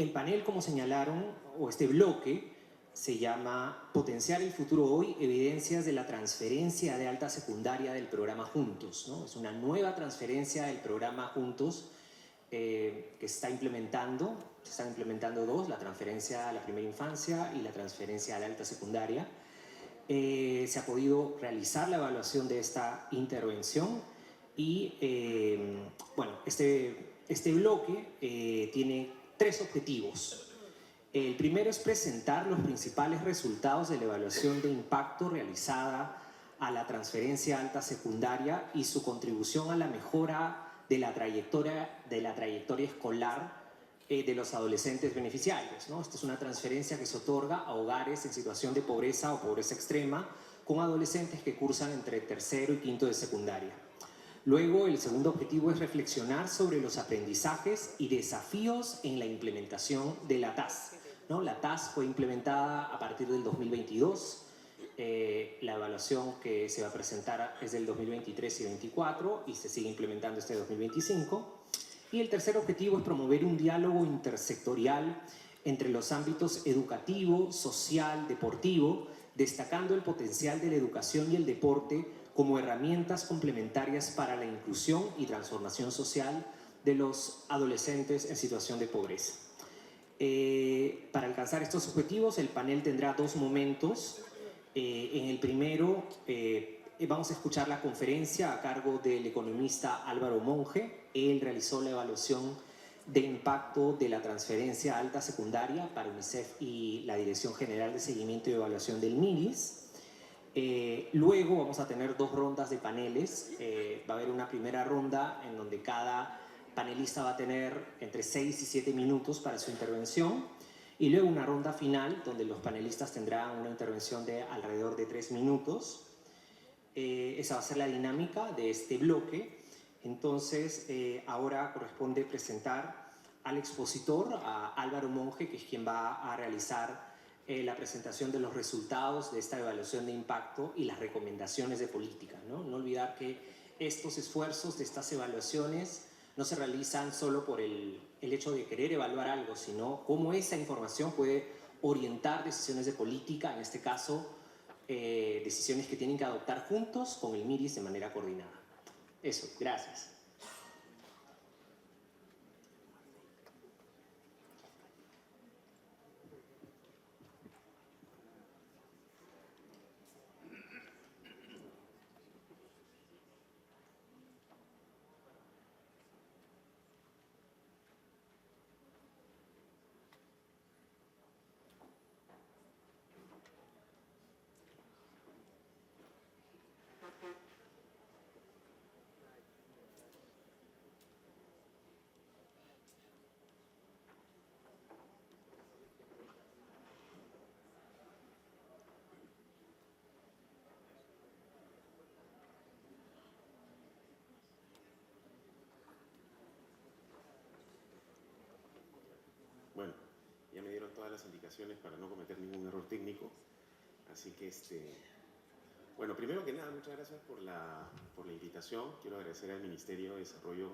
El panel, como señalaron, o este bloque, se llama Potenciar el futuro hoy, evidencias de la transferencia de alta secundaria del programa Juntos, ¿no? Es una nueva transferencia del programa Juntos que se están implementando dos, la transferencia a la primera infancia y la transferencia a la alta secundaria. Se ha podido realizar la evaluación de esta intervención y, bueno, este bloque tiene 3 objetivos. El primero es presentar los principales resultados de la evaluación de impacto realizada a la transferencia alta secundaria y su contribución a la mejora de la trayectoria escolar de los adolescentes beneficiarios, ¿no? Esta es una transferencia que se otorga a hogares en situación de pobreza o pobreza extrema con adolescentes que cursan entre tercero y quinto de secundaria. Luego, el segundo objetivo es reflexionar sobre los aprendizajes y desafíos en la implementación de la TAS, ¿no? La TAS fue implementada a partir del 2022. La evaluación que se va a presentar es del 2023 y 2024 y se sigue implementando este 2025. Y el tercer objetivo es promover un diálogo intersectorial entre los ámbitos educativo, social, deportivo, destacando el potencial de la educación y el deporte como herramientas complementarias para la inclusión y transformación social de los adolescentes en situación de pobreza. Para alcanzar estos objetivos, el panel tendrá 2 momentos. En el primero, vamos a escuchar la conferencia a cargo del economista Álvaro Monge. Él realizó la evaluación de impacto de la transferencia alta secundaria para UNICEF y la Dirección General de Seguimiento y Evaluación del MINIS. Luego vamos a tener 2 rondas de paneles. Va a haber una primera ronda en donde cada panelista va a tener entre 6 y 7 minutos para su intervención. Y luego una ronda final donde los panelistas tendrán una intervención de alrededor de 3 minutos. Esa va a ser la dinámica de este bloque. Entonces, ahora corresponde presentar al expositor, a Álvaro Monge, que es quien va a realizar la presentación de los resultados de esta evaluación de impacto y las recomendaciones de política, ¿no? No olvidar que estos esfuerzos de estas evaluaciones no se realizan solo por el hecho de querer evaluar algo, sino cómo esa información puede orientar decisiones de política, en este caso, decisiones que tienen que adoptar juntos con el MIRIS de manera coordinada. Eso, gracias. Bueno, ya me dieron todas las indicaciones para no cometer ningún error técnico, así que bueno, primero que nada, muchas gracias por la invitación. Quiero agradecer al Ministerio de Desarrollo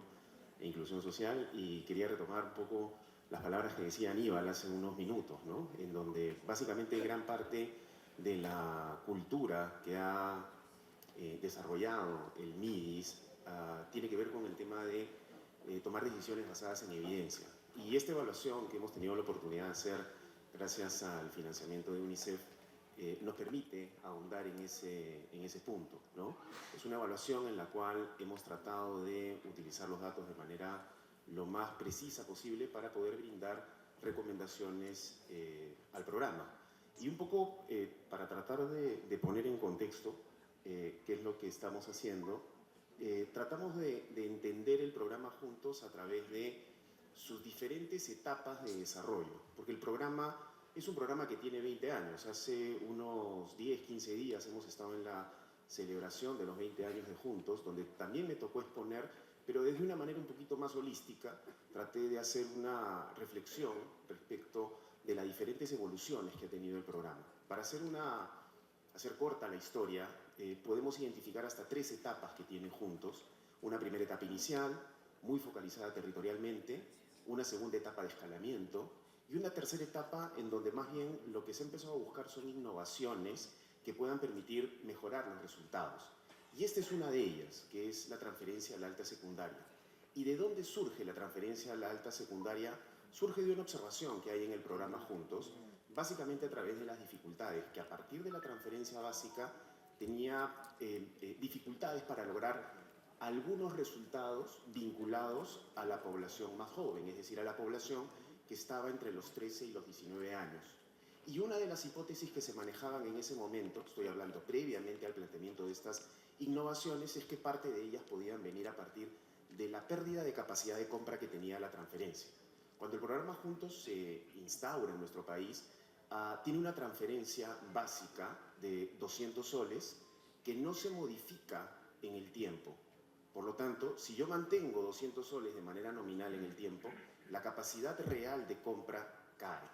e Inclusión Social y quería retomar un poco las palabras que decía Aníbal hace unos minutos, ¿no? En donde básicamente gran parte de la cultura que ha desarrollado el MIDIS tiene que ver con el tema de tomar decisiones basadas en evidencia. Y esta evaluación que hemos tenido la oportunidad de hacer gracias al financiamiento de UNICEF nos permite ahondar en ese punto, ¿no? Es una evaluación en la cual hemos tratado de utilizar los datos de manera lo más precisa posible para poder brindar recomendaciones al programa. Y un poco para tratar de poner en contexto qué es lo que estamos haciendo, tratamos de entender el programa Juntos a través de sus diferentes etapas de desarrollo, porque el programa es un programa que tiene 20 años. Hace unos 10, 15 días hemos estado en la celebración de los 20 años de Juntos, donde también me tocó exponer, pero desde una manera un poquito más holística. Traté de hacer una reflexión respecto de las diferentes evoluciones que ha tenido el programa. Para hacer corta la historia, podemos identificar hasta 3 etapas que tiene Juntos. Una primera etapa inicial, muy focalizada territorialmente, una segunda etapa de escalamiento y una tercera etapa en donde más bien lo que se ha empezado a buscar son innovaciones que puedan permitir mejorar los resultados. Y esta es una de ellas, que es la transferencia a la alta secundaria. ¿Y de dónde surge la transferencia a la alta secundaria? Surge de una observación que hay en el programa Juntos, básicamente a través de las dificultades, que a partir de la transferencia básica tenía dificultades para lograr algunos resultados vinculados a la población más joven, es decir, a la población que estaba entre los 13 y los 19 años. Y una de las hipótesis que se manejaban en ese momento, estoy hablando previamente al planteamiento de estas innovaciones, es que parte de ellas podían venir a partir de la pérdida de capacidad de compra que tenía la transferencia. Cuando el programa Juntos se instaura en nuestro país, tiene una transferencia básica de 200 soles que no se modifica en el tiempo. Por lo tanto, si yo mantengo 200 soles de manera nominal en el tiempo, la capacidad real de compra cae.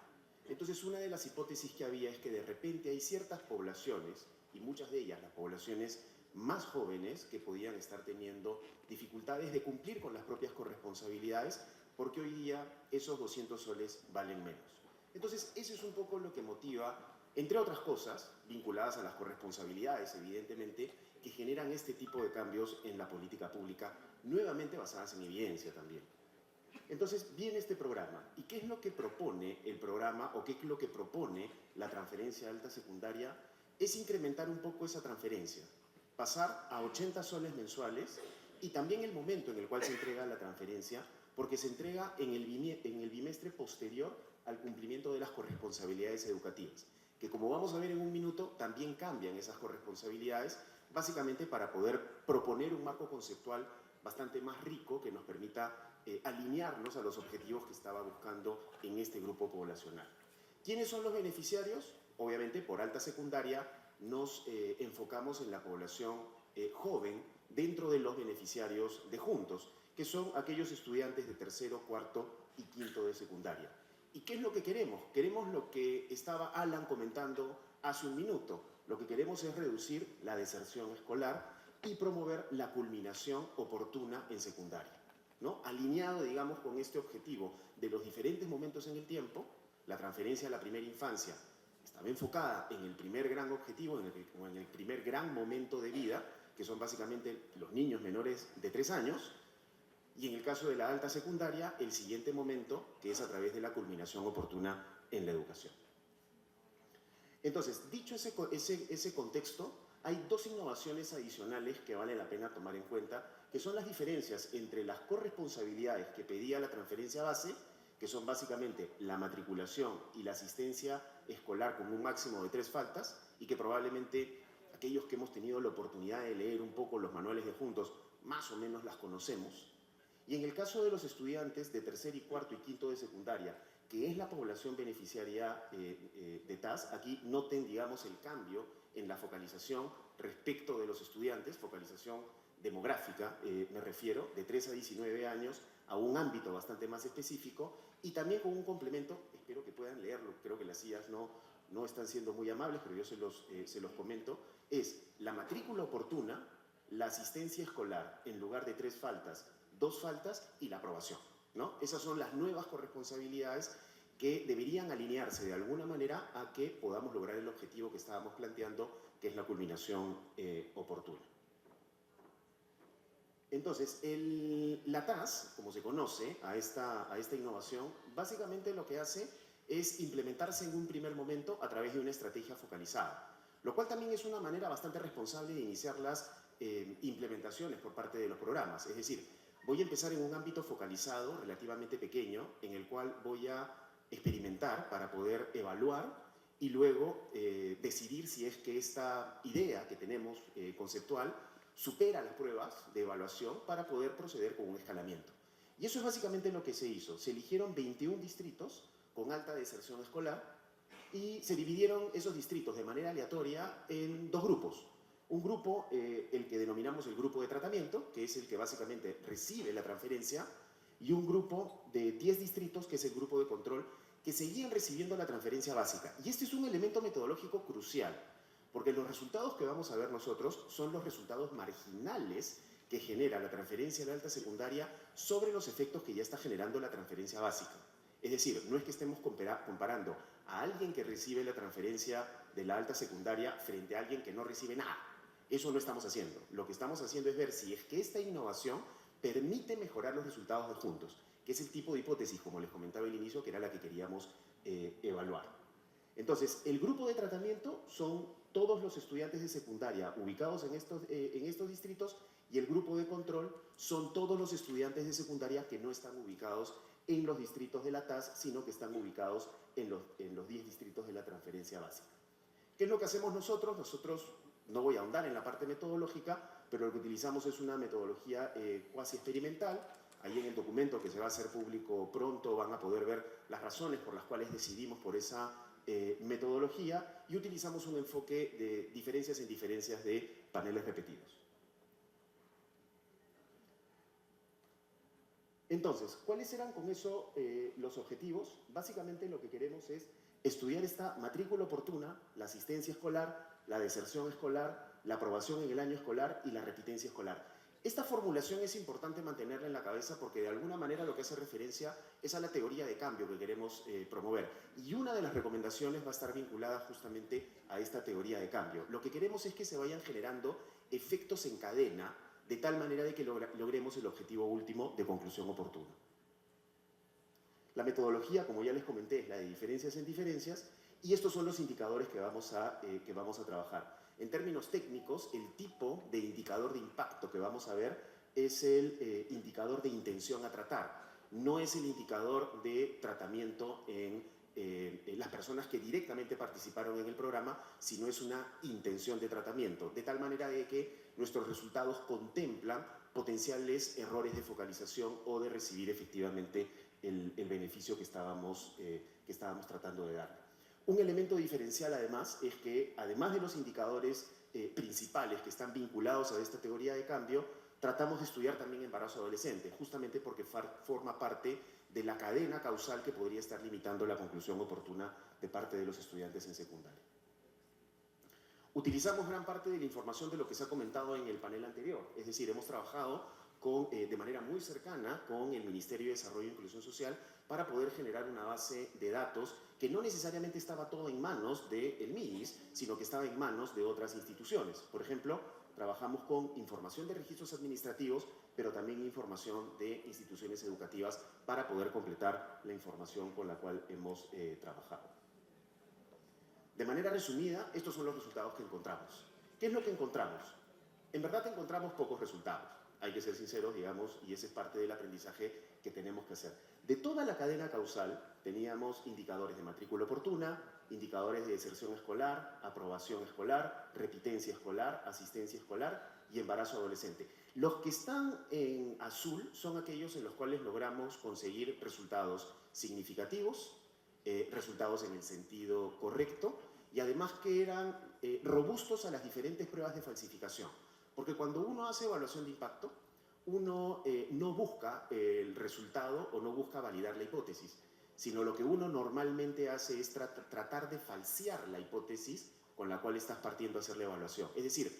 Entonces, una de las hipótesis que había es que de repente hay ciertas poblaciones, y muchas de ellas las poblaciones más jóvenes, que podían estar teniendo dificultades de cumplir con las propias corresponsabilidades, porque hoy día esos 200 soles valen menos. Entonces, eso es un poco lo que motiva, entre otras cosas, vinculadas a las corresponsabilidades, evidentemente, que generan este tipo de cambios en la política pública, nuevamente basadas en evidencia también. Entonces, viene este programa. ¿Y qué es lo que propone el programa o qué es lo que propone la transferencia alta secundaria? Es incrementar un poco esa transferencia, pasar a 80 soles mensuales y también el momento en el cual se entrega la transferencia, porque se entrega en el bimestre posterior al cumplimiento de las corresponsabilidades educativas, que como vamos a ver en un minuto, también cambian esas corresponsabilidades, básicamente para poder proponer un marco conceptual bastante más rico que nos permita alinearnos a los objetivos que estaba buscando en este grupo poblacional. ¿Quiénes son los beneficiarios? Obviamente, por alta secundaria nos enfocamos en la población joven dentro de los beneficiarios de Juntos, que son aquellos estudiantes de tercero, cuarto y quinto de secundaria. ¿Y qué es lo que queremos? Queremos lo que estaba Alan comentando hace un minuto. Lo que queremos es reducir la deserción escolar y promover la culminación oportuna en secundaria, ¿no? Alineado, digamos, con este objetivo de los diferentes momentos en el tiempo, la transferencia a la primera infancia estaba enfocada en el primer gran objetivo, en el primer gran momento de vida, que son básicamente los niños menores de 3 años, y en el caso de la alta secundaria, el siguiente momento, que es a través de la culminación oportuna en la educación. Entonces, dicho ese contexto, hay dos innovaciones adicionales que vale la pena tomar en cuenta, que son las diferencias entre las corresponsabilidades que pedía la transferencia base, que son básicamente la matriculación y la asistencia escolar con un máximo de 3 faltas, y que probablemente aquellos que hemos tenido la oportunidad de leer un poco los manuales de Juntos, más o menos las conocemos. Y en el caso de los estudiantes de tercer y cuarto y quinto de secundaria, que es la población beneficiaria de TAS, aquí noten, digamos, el cambio en la focalización respecto de los estudiantes, focalización demográfica, me refiero, de 3 a 19 años, a un ámbito bastante más específico, y también con un complemento, espero que puedan leerlo, creo que las sillas no están siendo muy amables, pero yo se los comento, es la matrícula oportuna, la asistencia escolar en lugar de 3 faltas, 2 faltas y la aprobación, ¿no? Esas son las nuevas corresponsabilidades que deberían alinearse de alguna manera a que podamos lograr el objetivo que estábamos planteando, que es la culminación oportuna. Entonces, la TAS, como se conoce a esta innovación, básicamente lo que hace es implementarse en un primer momento a través de una estrategia focalizada, lo cual también es una manera bastante responsable de iniciar las implementaciones por parte de los programas. Es decir, voy a empezar en un ámbito focalizado, relativamente pequeño, en el cual voy a experimentar para poder evaluar y luego decidir si es que esta idea que tenemos conceptual supera las pruebas de evaluación para poder proceder con un escalamiento. Y eso es básicamente lo que se hizo. Se eligieron 21 distritos con alta deserción escolar y se dividieron esos distritos de manera aleatoria en 2 grupos. Un grupo, el que denominamos el grupo de tratamiento, que es el que básicamente recibe la transferencia, y un grupo de 10 distritos, que es el grupo de control, que seguían recibiendo la transferencia básica. Y este es un elemento metodológico crucial, porque los resultados que vamos a ver nosotros son los resultados marginales que genera la transferencia de alta secundaria sobre los efectos que ya está generando la transferencia básica. Es decir, no es que estemos comparando a alguien que recibe la transferencia de la alta secundaria frente a alguien que no recibe nada. Eso no estamos haciendo. Lo que estamos haciendo es ver si es que esta innovación permite mejorar los resultados de Juntos, que es el tipo de hipótesis, como les comentaba al inicio, que era la que queríamos evaluar. Entonces, el grupo de tratamiento son todos los estudiantes de secundaria ubicados en estos distritos, y el grupo de control son todos los estudiantes de secundaria que no están ubicados en los distritos de la TAS, sino que están ubicados en los 10 distritos de la transferencia básica. ¿Qué es lo que hacemos nosotros? Nosotros, no voy a ahondar en la parte metodológica, pero lo que utilizamos es una metodología cuasi experimental. Ahí en el documento, que se va a hacer público pronto, van a poder ver las razones por las cuales decidimos por esa metodología, y utilizamos un enfoque de diferencias en diferencias de paneles repetidos. Entonces, ¿cuáles eran con eso los objetivos? Básicamente lo que queremos es estudiar esta matrícula oportuna, la asistencia escolar, la deserción escolar, la aprobación en el año escolar y la repitencia escolar. Esta formulación es importante mantenerla en la cabeza porque de alguna manera lo que hace referencia es a la teoría de cambio que queremos promover. Y una de las recomendaciones va a estar vinculada justamente a esta teoría de cambio. Lo que queremos es que se vayan generando efectos en cadena de tal manera de que logremos el objetivo último de conclusión oportuna. La metodología, como ya les comenté, es la de diferencias en diferencias, y estos son los indicadores que vamos a trabajar. En términos técnicos, el tipo de indicador de impacto que vamos a ver es el indicador de intención a tratar. No es el indicador de tratamiento en las personas que directamente participaron en el programa, sino es una intención de tratamiento, de tal manera de que nuestros resultados contemplan potenciales errores de focalización o de recibir efectivamente el beneficio que estábamos tratando de dar. Un elemento diferencial además es que, además de los indicadores principales que están vinculados a esta teoría de cambio, tratamos de estudiar también embarazo adolescente, justamente porque forma parte de la cadena causal que podría estar limitando la conclusión oportuna de parte de los estudiantes en secundaria. Utilizamos gran parte de la información de lo que se ha comentado en el panel anterior, es decir, hemos trabajado de manera muy cercana con el Ministerio de Desarrollo e Inclusión Social para poder generar una base de datos que no necesariamente estaba todo en manos del MIDIS, sino que estaba en manos de otras instituciones. Por ejemplo, trabajamos con información de registros administrativos, pero también información de instituciones educativas para poder completar la información con la cual hemos trabajado. De manera resumida, estos son los resultados que encontramos. ¿Qué es lo que encontramos? En verdad encontramos pocos resultados. Hay que ser sinceros, digamos, y ese es parte del aprendizaje que tenemos que hacer. De toda la cadena causal teníamos indicadores de matrícula oportuna, indicadores de deserción escolar, aprobación escolar, repitencia escolar, asistencia escolar y embarazo adolescente. Los que están en azul son aquellos en los cuales logramos conseguir resultados significativos, resultados en el sentido correcto, y además que eran robustos a las diferentes pruebas de falsificación. Porque cuando uno hace evaluación de impacto, uno no busca el resultado o no busca validar la hipótesis, sino lo que uno normalmente hace es tratar de falsear la hipótesis con la cual estás partiendo a hacer la evaluación. Es decir,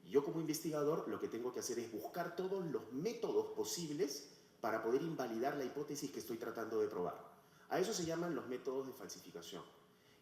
yo como investigador lo que tengo que hacer es buscar todos los métodos posibles para poder invalidar la hipótesis que estoy tratando de probar. A eso se llaman los métodos de falsificación.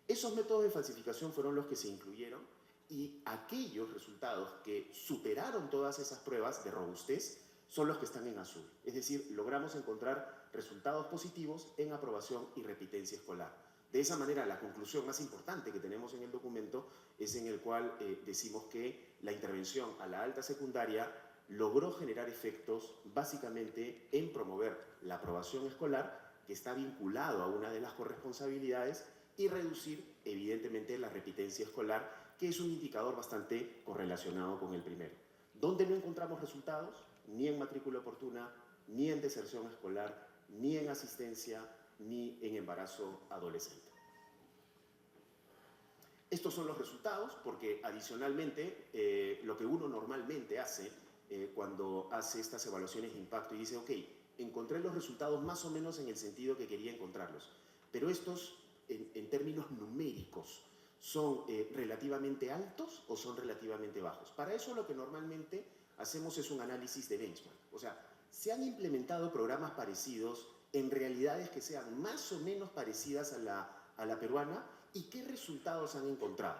Esos métodos de falsificación fueron los que se incluyeron, y aquellos resultados que superaron todas esas pruebas de robustez son los que están en azul. Es decir, logramos encontrar resultados positivos en aprobación y repitencia escolar. De esa manera, la conclusión más importante que tenemos en el documento es en el cual decimos que la intervención a la alta secundaria logró generar efectos básicamente en promover la aprobación escolar, que está vinculado a una de las corresponsabilidades, y reducir evidentemente la repitencia escolar, que es un indicador bastante correlacionado con el primero. ¿Dónde no encontramos resultados? Ni en matrícula oportuna, ni en deserción escolar, ni en asistencia, ni en embarazo adolescente. Estos son los resultados porque adicionalmente lo que uno normalmente hace cuando hace estas evaluaciones de impacto y dice, ok, encontré los resultados más o menos en el sentido que quería encontrarlos, pero estos en términos numéricos ¿son relativamente altos o son relativamente bajos? Para eso lo que normalmente hacemos es un análisis de benchmark. O sea, se han implementado programas parecidos en realidades que sean más o menos parecidas a la peruana y qué resultados han encontrado.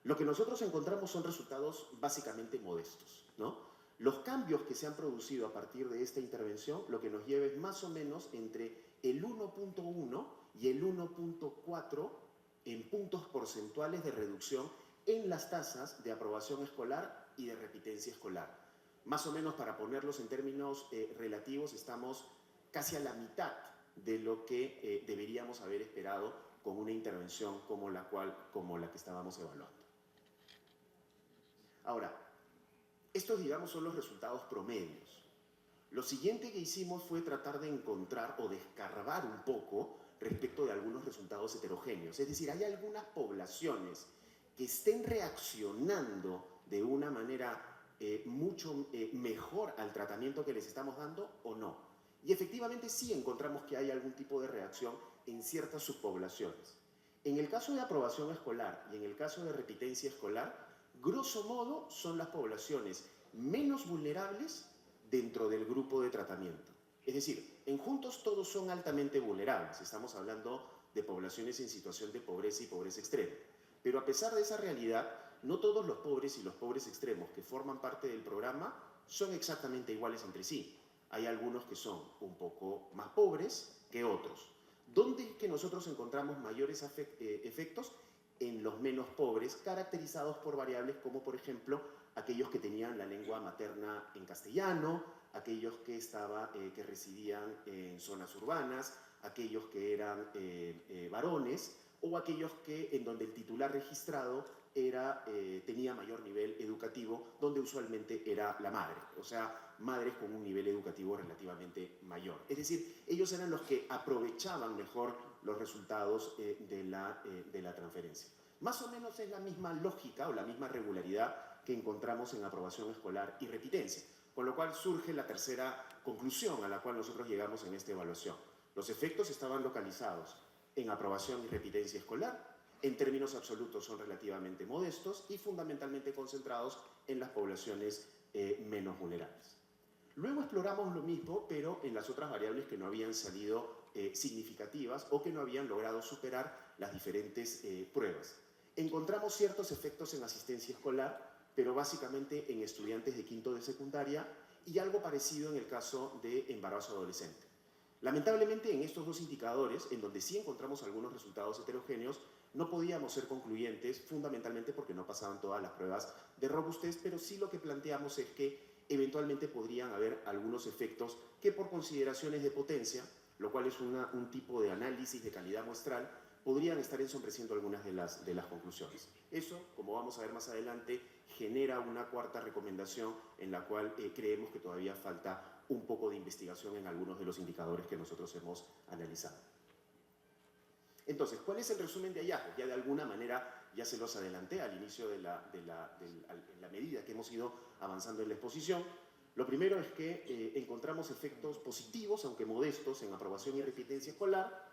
Lo que nosotros encontramos son resultados básicamente modestos, ¿no? Los cambios que se han producido a partir de esta intervención lo que nos lleva es más o menos entre el 1.1 y el 1.4 en puntos porcentuales de reducción en las tasas de aprobación escolar y de repitencia escolar. Más o menos, para ponerlos en términos relativos, estamos casi a la mitad de lo que deberíamos haber esperado con una intervención como la que estábamos evaluando. Ahora, estos, digamos, son los resultados promedios. Lo siguiente que hicimos fue tratar de encontrar o de escarbar un poco respecto de algunos resultados heterogéneos. Es decir, hay algunas poblaciones que estén reaccionando de una manera mucho mejor al tratamiento que les estamos dando o no. Y efectivamente sí encontramos que hay algún tipo de reacción en ciertas subpoblaciones. En el caso de aprobación escolar y en el caso de repitencia escolar, grosso modo son las poblaciones menos vulnerables dentro del grupo de tratamiento. Es decir, en Juntos todos son altamente vulnerables. Estamos hablando de poblaciones en situación de pobreza y pobreza extrema. Pero a pesar de esa realidad, no todos los pobres y los pobres extremos que forman parte del programa son exactamente iguales entre sí. Hay algunos que son un poco más pobres que otros. ¿Dónde es que nosotros encontramos mayores efectos? En los menos pobres, caracterizados por variables como, por ejemplo, aquellos que tenían la lengua materna en castellano, aquellos que residían en zonas urbanas, aquellos que eran varones, o aquellos en donde el titular registrado tenía mayor nivel educativo, donde usualmente era la madre, o sea, madres con un nivel educativo relativamente mayor. Es decir, ellos eran los que aprovechaban mejor los resultados de la transferencia. Más o menos es la misma lógica o la misma regularidad que encontramos en aprobación escolar y repitencia, con lo cual surge la tercera conclusión a la cual nosotros llegamos en esta evaluación. Los efectos estaban localizados en aprobación y repitencia escolar, en términos absolutos son relativamente modestos y fundamentalmente concentrados en las poblaciones menos vulnerables. Luego exploramos lo mismo, pero en las otras variables que no habían salido significativas o que no habían logrado superar las diferentes pruebas. Encontramos ciertos efectos en asistencia escolar, pero básicamente en estudiantes de quinto de secundaria y algo parecido en el caso de embarazo adolescente. Lamentablemente, en estos dos indicadores, en donde sí encontramos algunos resultados heterogéneos, no podíamos ser concluyentes, fundamentalmente porque no pasaban todas las pruebas de robustez, pero sí lo que planteamos es que eventualmente podrían haber algunos efectos que por consideraciones de potencia, lo cual es un tipo de análisis de calidad muestral, podrían estar ensombreciendo algunas de las conclusiones. Eso, como vamos a ver más adelante, genera una cuarta recomendación en la cual creemos que todavía falta un poco de investigación en algunos de los indicadores que nosotros hemos analizado. Entonces, ¿cuál es el resumen de hallazgos? Ya de alguna manera ya se los adelanté al inicio en la medida que hemos ido avanzando en la exposición. Lo primero es que encontramos efectos positivos, aunque modestos, en aprobación y repitencia escolar.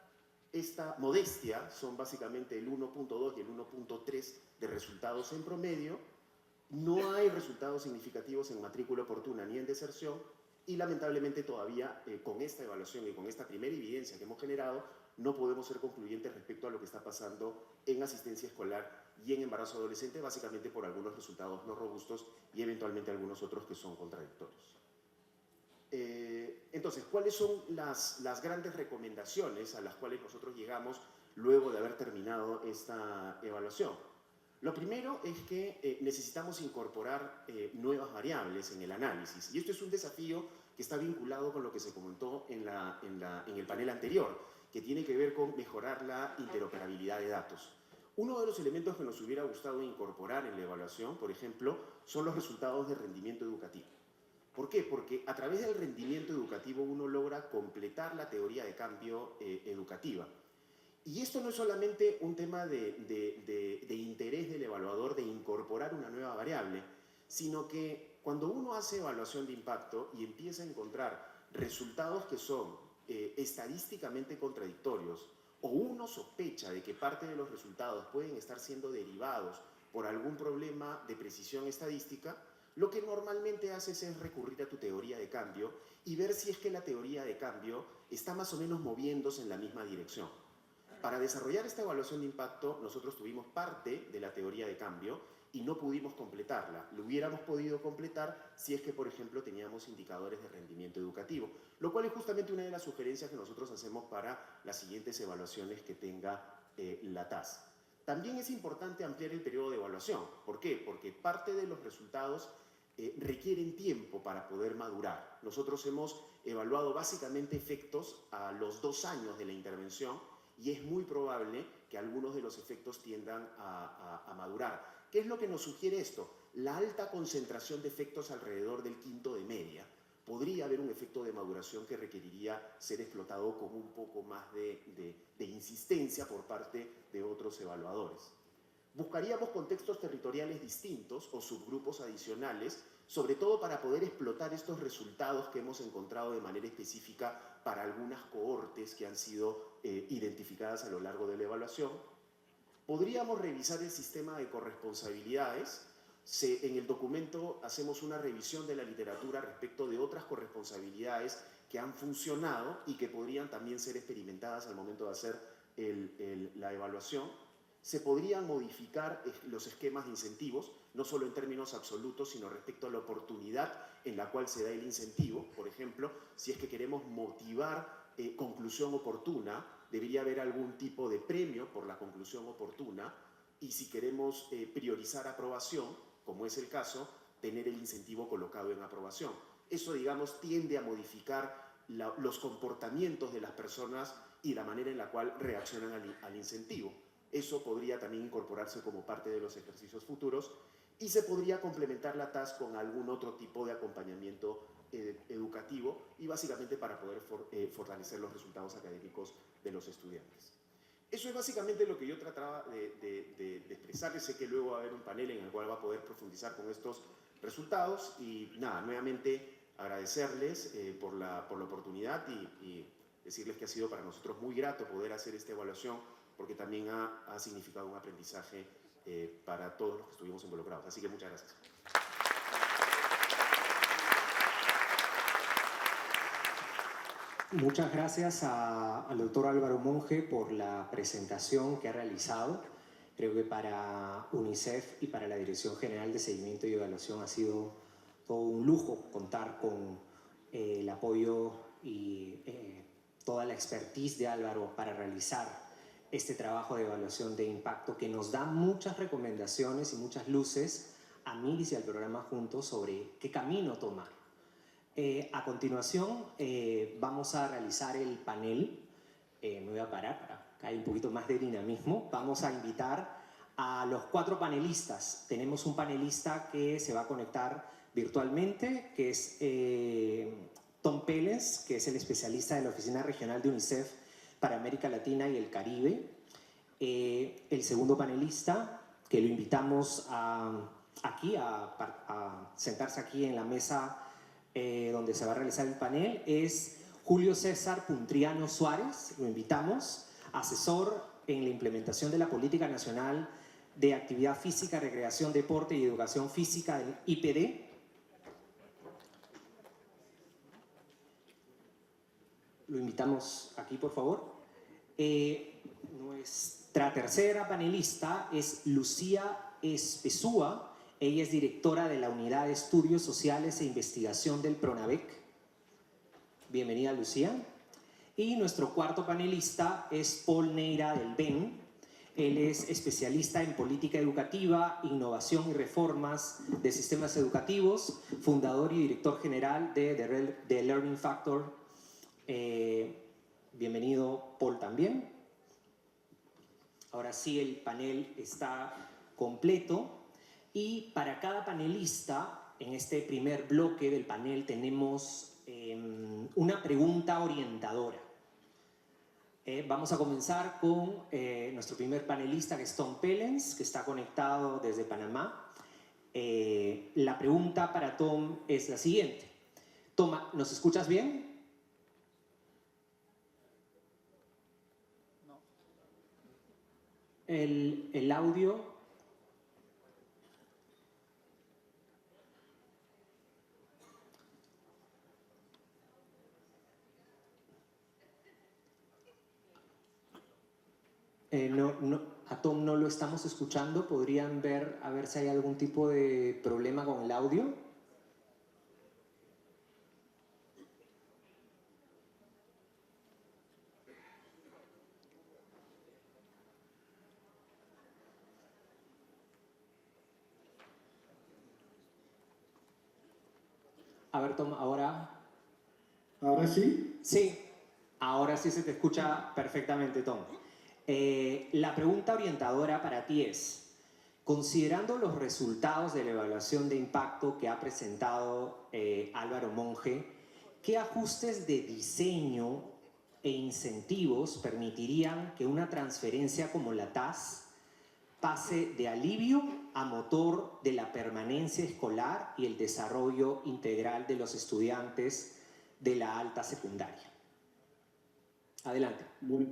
Esta modestia son básicamente el 1.2 y el 1.3 de resultados en promedio. No hay resultados significativos en matrícula oportuna ni en deserción. Y lamentablemente todavía con esta evaluación y con esta primera evidencia que hemos generado, no podemos ser concluyentes respecto a lo que está pasando en asistencia escolar y en embarazo adolescente, básicamente por algunos resultados no robustos y eventualmente algunos otros que son contradictorios. Entonces, ¿cuáles son las grandes recomendaciones a las cuales nosotros llegamos luego de haber terminado esta evaluación? Lo primero es que necesitamos incorporar nuevas variables en el análisis, y esto es un desafío que está vinculado con lo que se comentó en el panel anterior, que tiene que ver con mejorar la interoperabilidad de datos. Uno de los elementos que nos hubiera gustado incorporar en la evaluación, por ejemplo, son los resultados de rendimiento educativo. ¿Por qué? Porque a través del rendimiento educativo uno logra completar la teoría de cambio educativa. Y esto no es solamente un tema de interés del evaluador de incorporar una nueva variable, sino que cuando uno hace evaluación de impacto y empieza a encontrar resultados que son estadísticamente contradictorios, o uno sospecha de que parte de los resultados pueden estar siendo derivados por algún problema de precisión estadística, lo que normalmente haces es recurrir a tu teoría de cambio y ver si es que la teoría de cambio está más o menos moviéndose en la misma dirección. Para desarrollar esta evaluación de impacto, nosotros tuvimos parte de la teoría de cambio y no pudimos completarla. Lo hubiéramos podido completar si es que, por ejemplo, teníamos indicadores de rendimiento educativo, lo cual es justamente una de las sugerencias que nosotros hacemos para las siguientes evaluaciones que tenga la TAS. También es importante ampliar el periodo de evaluación. ¿Por qué? Porque parte de los resultados requieren tiempo para poder madurar. Nosotros hemos evaluado básicamente efectos a los 2 años de la intervención y es muy probable que algunos de los efectos tiendan a madurar. ¿Qué es lo que nos sugiere esto? La alta concentración de efectos alrededor del quinto de media. Podría haber un efecto de maduración que requeriría ser explotado con un poco más de insistencia por parte de otros evaluadores. Buscaríamos contextos territoriales distintos o subgrupos adicionales, sobre todo para poder explotar estos resultados que hemos encontrado de manera específica para algunas cohortes que han sido identificadas a lo largo de la evaluación. Podríamos revisar el sistema de corresponsabilidades. En el documento hacemos una revisión de la literatura respecto de otras corresponsabilidades que han funcionado y que podrían también ser experimentadas al momento de hacer la evaluación. Se podrían modificar los esquemas de incentivos, no solo en términos absolutos, sino respecto a la oportunidad en la cual se da el incentivo. Por ejemplo, si es que queremos motivar conclusión oportuna, debería haber algún tipo de premio por la conclusión oportuna, y si queremos priorizar aprobación, como es el caso, tener el incentivo colocado en aprobación. Eso, digamos, tiende a modificar los comportamientos de las personas y la manera en la cual reaccionan al incentivo. Eso podría también incorporarse como parte de los ejercicios futuros y se podría complementar la TAS con algún otro tipo de acompañamiento educativo y básicamente para poder fortalecer los resultados académicos de los estudiantes. Eso es básicamente lo que yo trataba de expresarles. Sé que luego va a haber un panel en el cual va a poder profundizar con estos resultados y nada, nuevamente agradecerles por la oportunidad y decirles que ha sido para nosotros muy grato poder hacer esta evaluación porque también ha significado un aprendizaje para todos los que estuvimos involucrados. Así que muchas gracias. Muchas gracias al doctor Álvaro Monge por la presentación que ha realizado. Creo que para UNICEF y para la Dirección General de Seguimiento y Evaluación ha sido todo un lujo contar con el apoyo y toda la expertise de Álvaro para realizar este trabajo de evaluación de impacto que nos da muchas recomendaciones y muchas luces a MIRIS y al programa Juntos sobre qué camino tomar. A continuación vamos a realizar el panel. Me voy a parar para que haya un poquito más de dinamismo. Vamos a invitar a los 4 panelistas. Tenemos un panelista que se va a conectar virtualmente, que es Tom Pérez, que es el especialista de la Oficina Regional de UNICEF para América Latina y el Caribe. El segundo panelista, que lo invitamos a sentarse aquí en la mesa donde se va a realizar el panel, es Julio César Puntriano Suárez. Lo invitamos, asesor en la implementación de la Política Nacional de Actividad Física, Recreación, Deporte y Educación Física del IPD. Lo invitamos aquí, por favor. Nuestra tercera panelista es Lucía Espesúa. Ella es directora de la Unidad de Estudios Sociales e Investigación del PRONAVEC. Bienvenida, Lucía. Y nuestro cuarto panelista es Paul Neira del BEN. Él es especialista en política educativa, innovación y reformas de sistemas educativos, fundador y director general de The Learning Factor. Bienvenido, Paul, también. Ahora sí, el panel está completo. Y para cada panelista, en este primer bloque del panel, tenemos una pregunta orientadora. Vamos a comenzar con nuestro primer panelista, que es Tom Pellens, que está conectado desde Panamá. La pregunta para Tom es la siguiente. Tom, ¿nos escuchas bien? No. El audio... A Tom no lo estamos escuchando. ¿Podrían ver a ver si hay algún tipo de problema con el audio? A ver, Tom, ahora... ¿Ahora sí? Sí, ahora sí se te escucha perfectamente, Tom. La pregunta orientadora para ti es, considerando los resultados de la evaluación de impacto que ha presentado Álvaro Monge, ¿qué ajustes de diseño e incentivos permitirían que una transferencia como la TAS pase de alivio a motor de la permanencia escolar y el desarrollo integral de los estudiantes de la alta secundaria? Adelante. Bueno,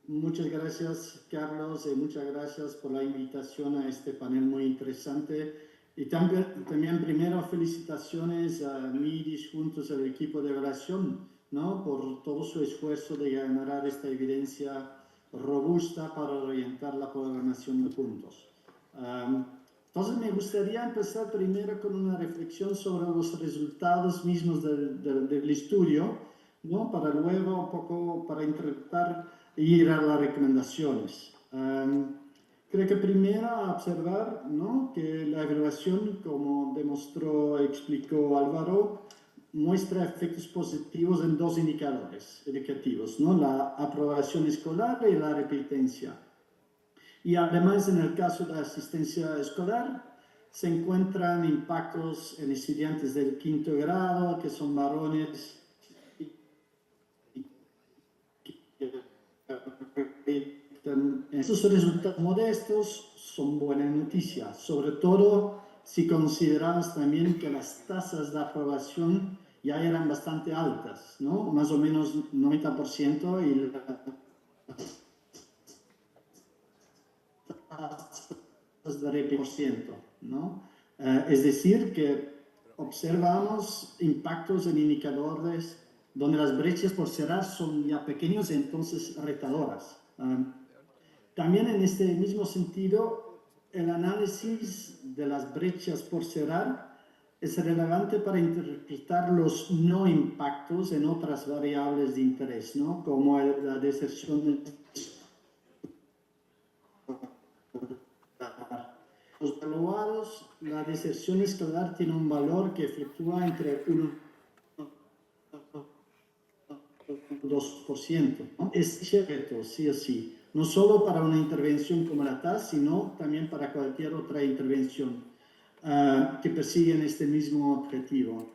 muchas gracias, Carlos, y muchas gracias por la invitación a este panel muy interesante. Y también primero, felicitaciones a MIDIS juntos al equipo de evaluación, ¿no? Por todo su esfuerzo de generar esta evidencia robusta para orientar la programación de puntos. Entonces, me gustaría empezar primero con una reflexión sobre los resultados mismos del estudio, ¿no? Para luego un poco para interpretar y ir a las recomendaciones. Creo que primero observar, ¿no? Que la evaluación, como explicó Álvaro, muestra efectos positivos en dos indicadores educativos, ¿no? La aprobación escolar y la repitencia. Y además, en el caso de la asistencia escolar, se encuentran impactos en estudiantes del quinto grado, que son varones. Estos resultados modestos son buenas noticias, sobre todo si consideramos también que las tasas de aprobación ya eran bastante altas, ¿no? Más o menos 90%, y las de 10%, ¿no? Es decir, que observamos impactos en indicadores donde las brechas por cerrar son ya pequeñas y entonces retadoras. También en este mismo sentido, el análisis de las brechas por cerrar es relevante para interpretar los no impactos en otras variables de interés, ¿no? Como la deserción. Los evaluados, la deserción escolar tiene un valor que fluctúa entre 1 y 2%, ¿no? Es cierto, sí o sí, no solo para una intervención como la TAS, sino también para cualquier otra intervención que persigue este mismo objetivo.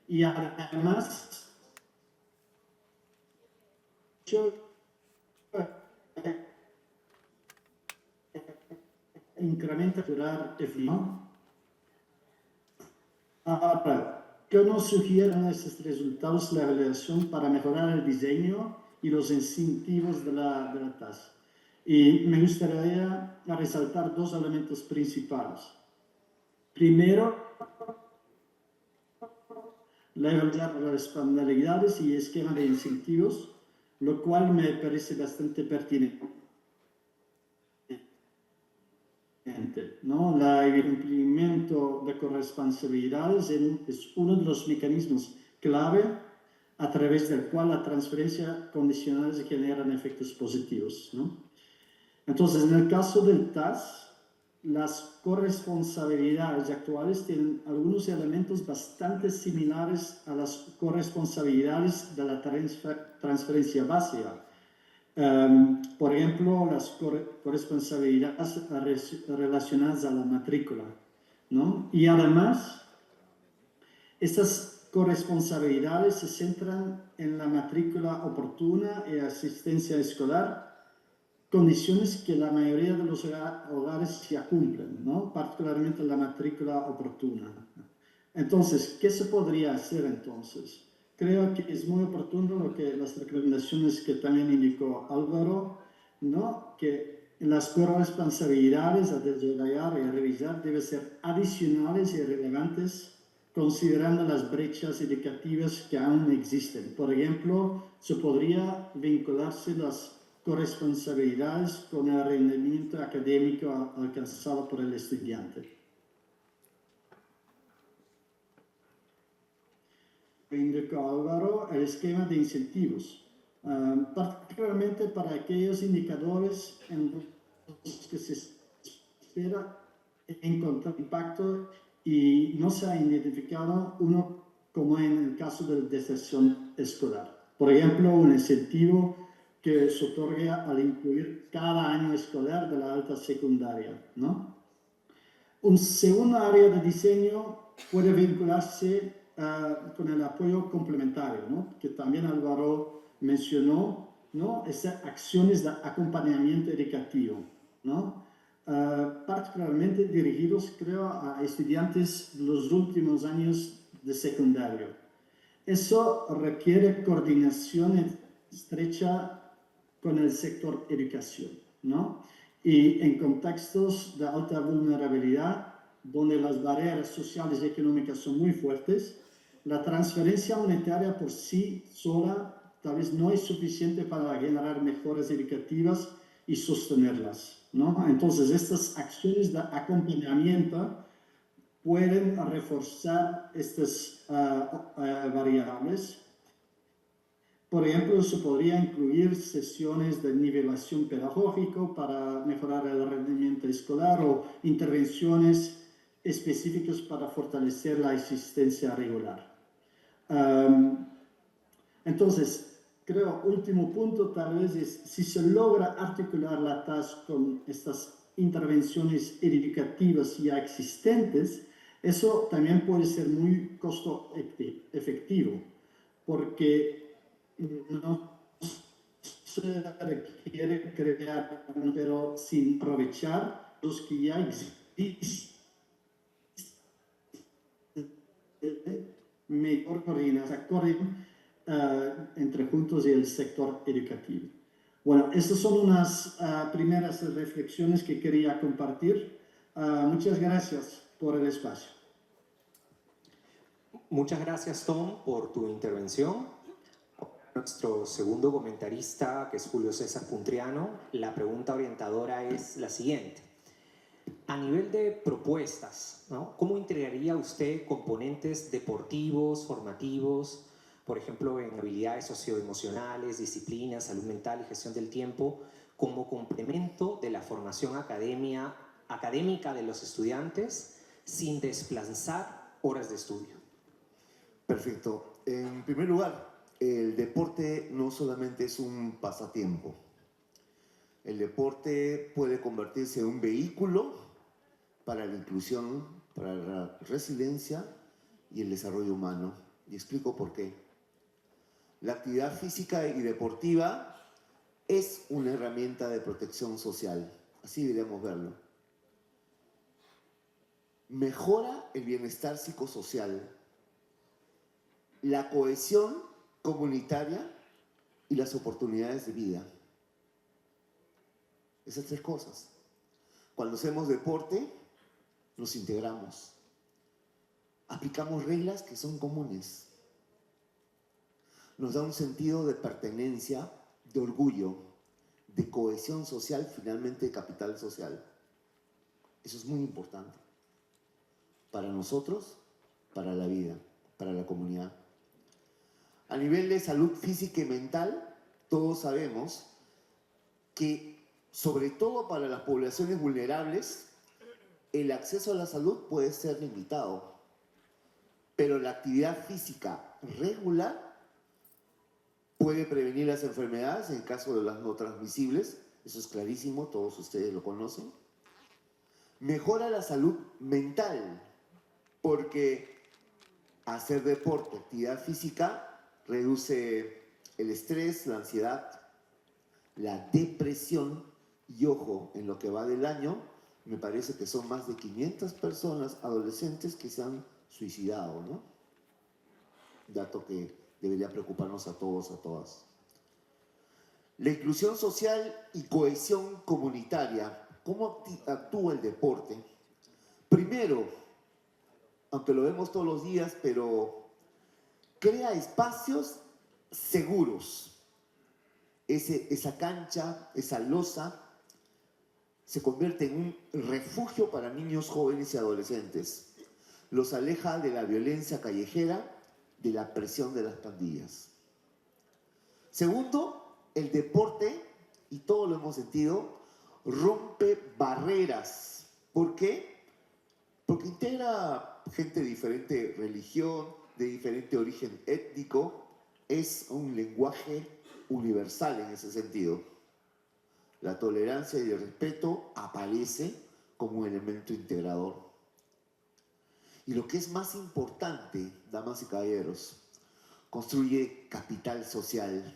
Y además, incrementa el Ahora, ¿qué nos sugieren estos resultados de la evaluación para mejorar el diseño y los incentivos de la TAS? Y me gustaría resaltar dos elementos principales. Primero, la evaluación de las responsabilidades y esquema de incentivos, lo cual me parece bastante pertinente, ¿no? El cumplimiento de corresponsabilidades es uno de los mecanismos clave a través del cual la transferencia condicional se generan efectos positivos, ¿no? Entonces, en el caso del TAS, las corresponsabilidades actuales tienen algunos elementos bastante similares a las corresponsabilidades de la transferencia básica. Por ejemplo, las corresponsabilidades relacionadas a la matrícula, ¿no? Y además, estas corresponsabilidades se centran en la matrícula oportuna y asistencia escolar, condiciones que la mayoría de los hogares ya cumplen, ¿no? Particularmente la matrícula oportuna. Entonces, ¿qué se podría hacer entonces? Creo que es muy oportuno las recomendaciones que también indicó Álvaro, ¿no? Que las corresponsabilidades a desarrollar y revisar deben ser adicionales y relevantes, considerando las brechas educativas que aún existen. Por ejemplo, se podría vincularse las corresponsabilidades con el rendimiento académico alcanzado por el estudiante. Indicó Álvaro el esquema de incentivos, particularmente para aquellos indicadores en los que se espera encontrar impacto y no se ha identificado uno como en el caso de la deserción escolar. Por ejemplo, un incentivo que se otorga al incluir cada año escolar de la alta secundaria, ¿no? Un segundo área de diseño puede vincularse con el apoyo complementario, ¿no? Que también Álvaro mencionó, ¿no? Esas acciones de acompañamiento educativo, ¿no? Particularmente dirigidos, creo, a estudiantes de los últimos años de secundario. Eso requiere coordinación estrecha con el sector educación, ¿no? Y en contextos de alta vulnerabilidad, donde las barreras sociales y económicas son muy fuertes, la transferencia monetaria por sí sola tal vez no es suficiente para generar mejoras educativas y sostenerlas, ¿no? Entonces, estas acciones de acompañamiento pueden reforzar estas variables. Por ejemplo, se podría incluir sesiones de nivelación pedagógico para mejorar el rendimiento escolar o intervenciones específicas para fortalecer la asistencia regular. Entonces, creo, último punto tal vez es, si se logra articular la TAS con estas intervenciones educativas ya existentes, eso también puede ser muy costo efectivo, porque no se requiere crear, pero sin aprovechar los que ya existen. Mejor coordinación entre juntos y el sector educativo. Bueno, estas son unas primeras reflexiones que quería compartir. Muchas gracias por el espacio. Muchas gracias, Tom, por tu intervención. Nuestro segundo comentarista, que es Julio César Puntriano, la pregunta orientadora es la siguiente. A nivel de propuestas, ¿no? ¿Cómo integraría usted componentes deportivos, formativos, por ejemplo, en habilidades socioemocionales, disciplinas, salud mental y gestión del tiempo, como complemento de la formación académica de los estudiantes sin desplazar horas de estudio? Perfecto. En primer lugar, el deporte no solamente es un pasatiempo. El deporte puede convertirse en un vehículo para la inclusión, para la resiliencia y el desarrollo humano. Y explico por qué. La actividad física y deportiva es una herramienta de protección social. Así deberíamos verlo. Mejora el bienestar psicosocial, la cohesión comunitaria y las oportunidades de vida. Esas tres cosas. Cuando hacemos deporte, nos integramos. Aplicamos reglas que son comunes. Nos da un sentido de pertenencia, de orgullo, de cohesión social, finalmente de capital social. Eso es muy importante. Para nosotros, para la vida, para la comunidad. A nivel de salud física y mental, todos sabemos que, sobre todo para las poblaciones vulnerables, el acceso a la salud puede ser limitado, pero la actividad física regular puede prevenir las enfermedades en el caso de las no transmisibles, eso es clarísimo, todos ustedes lo conocen. Mejora la salud mental, porque hacer deporte, actividad física, reduce el estrés, la ansiedad, la depresión y, ojo, en lo que va del año, me parece que son más de 500 personas adolescentes que se han suicidado, ¿no? Dato que debería preocuparnos a todos, a todas. La inclusión social y cohesión comunitaria. ¿Cómo actúa el deporte? Primero, aunque lo vemos todos los días, pero crea espacios seguros. esa cancha, esa losa, se convierte en un refugio para niños, jóvenes y adolescentes. Los aleja de la violencia callejera, de la presión de las pandillas. Segundo, el deporte, y todo lo hemos sentido, rompe barreras. ¿Por qué? Porque integra gente de diferente religión, de diferente origen étnico. Es un lenguaje universal en ese sentido. La tolerancia y el respeto aparece como un elemento integrador. Y lo que es más importante, damas y caballeros, construye capital social.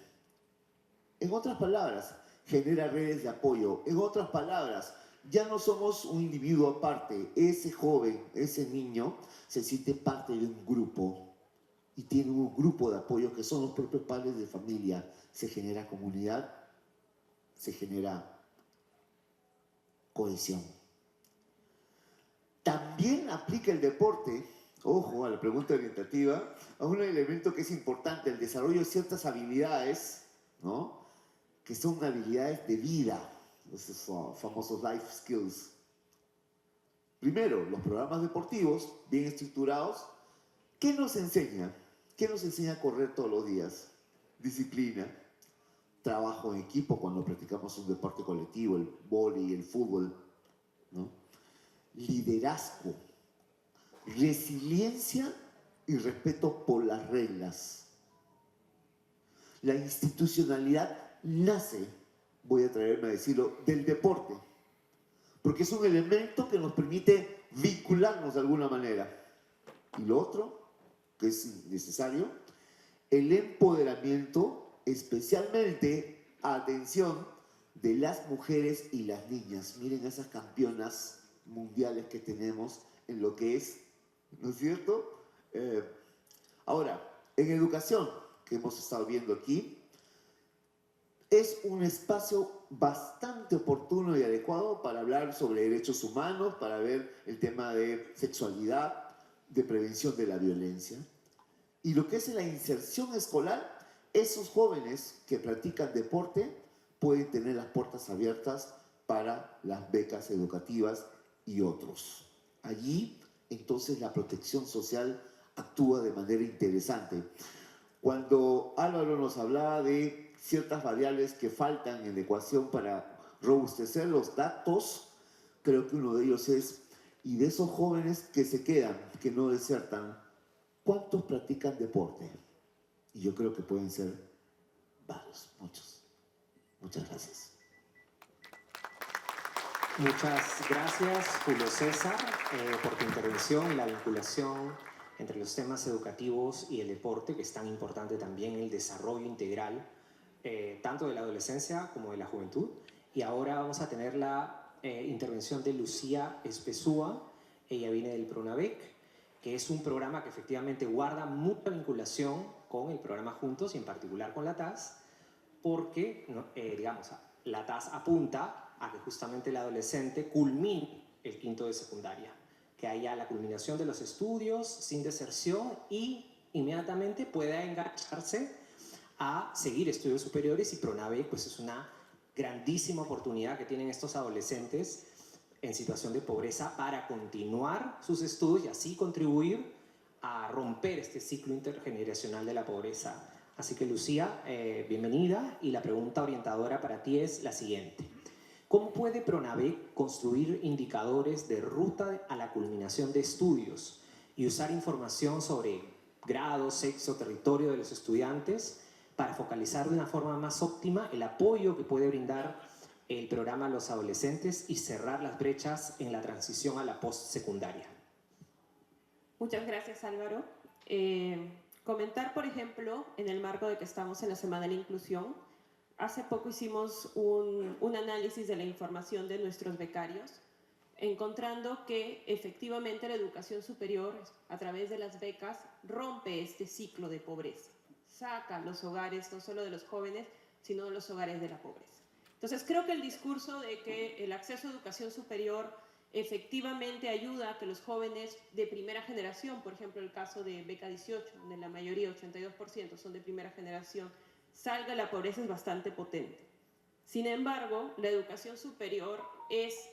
En otras palabras, genera redes de apoyo. En otras palabras, ya no somos un individuo aparte. Ese joven, ese niño, se siente parte de un grupo y tiene un grupo de apoyo que son los propios padres de familia. Se genera comunidad, se genera cohesión. También aplica el deporte, ojo a la pregunta orientativa, a un elemento que es importante, el desarrollo de ciertas habilidades, ¿no?, que son habilidades de vida, esos famosos life skills. Primero, los programas deportivos, bien estructurados, ¿qué nos enseña? ¿Qué nos enseña a correr todos los días? Disciplina, trabajo en equipo cuando practicamos un deporte colectivo, el vóley, el fútbol, ¿no? Liderazgo, resiliencia y respeto por las reglas. La institucionalidad nace, voy a atreverme a decirlo, del deporte, porque es un elemento que nos permite vincularnos de alguna manera. Y lo otro, que es necesario, el empoderamiento, especialmente, atención, de las mujeres y las niñas. Miren esas campeonas mundiales que tenemos en lo que es, ¿no es cierto? Ahora, en educación, que hemos estado viendo aquí, es un espacio bastante oportuno y adecuado para hablar sobre derechos humanos, para ver el tema de sexualidad, de prevención de la violencia. Y lo que es la inserción escolar, esos jóvenes que practican deporte pueden tener las puertas abiertas para las becas educativas y otros. Allí, entonces, la protección social actúa de manera interesante. Cuando Álvaro nos hablaba de ciertas variables que faltan en la ecuación para robustecer los datos, creo que uno de ellos es, y de esos jóvenes que se quedan, que no desertan, ¿cuántos practican deporte? Y yo creo que pueden ser varios, muchos. Muchas gracias. Muchas gracias, Julio César, por tu intervención y la vinculación entre los temas educativos y el deporte, que es tan importante también en el desarrollo integral, tanto de la adolescencia como de la juventud. Y ahora vamos a tener la intervención de Lucía Espesúa. Ella viene del PRONAVEC, que es un programa que efectivamente guarda mucha vinculación con el programa Juntos y en particular con la TAS, porque, digamos, la TAS apunta a que justamente el adolescente culmine el quinto de secundaria, que haya la culminación de los estudios sin deserción y inmediatamente pueda engancharse a seguir estudios superiores, y PRONAVEC pues es una grandísima oportunidad que tienen estos adolescentes en situación de pobreza para continuar sus estudios y así contribuir a romper este ciclo intergeneracional de la pobreza. Así que Lucía, bienvenida, y la pregunta orientadora para ti es la siguiente. ¿Cómo puede PRONAVEC construir indicadores de ruta a la culminación de estudios y usar información sobre grado, sexo, territorio de los estudiantes para focalizar de una forma más óptima el apoyo que puede brindar el programa a los adolescentes y cerrar las brechas en la transición a la postsecundaria? Muchas gracias, Álvaro. Comentar, por ejemplo, en el marco de que estamos en la Semana de la Inclusión, hace poco hicimos un análisis de la información de nuestros becarios, encontrando que efectivamente la educación superior, a través de las becas, rompe este ciclo de pobreza. Saca los hogares, no solo de los jóvenes, sino de los hogares de la pobreza. Entonces, creo que el discurso de que el acceso a educación superior efectivamente ayuda a que los jóvenes de primera generación, por ejemplo, el caso de Beca 18, donde la mayoría, 82%, son de primera generación, salga de la pobreza es bastante potente. Sin embargo, la educación superior es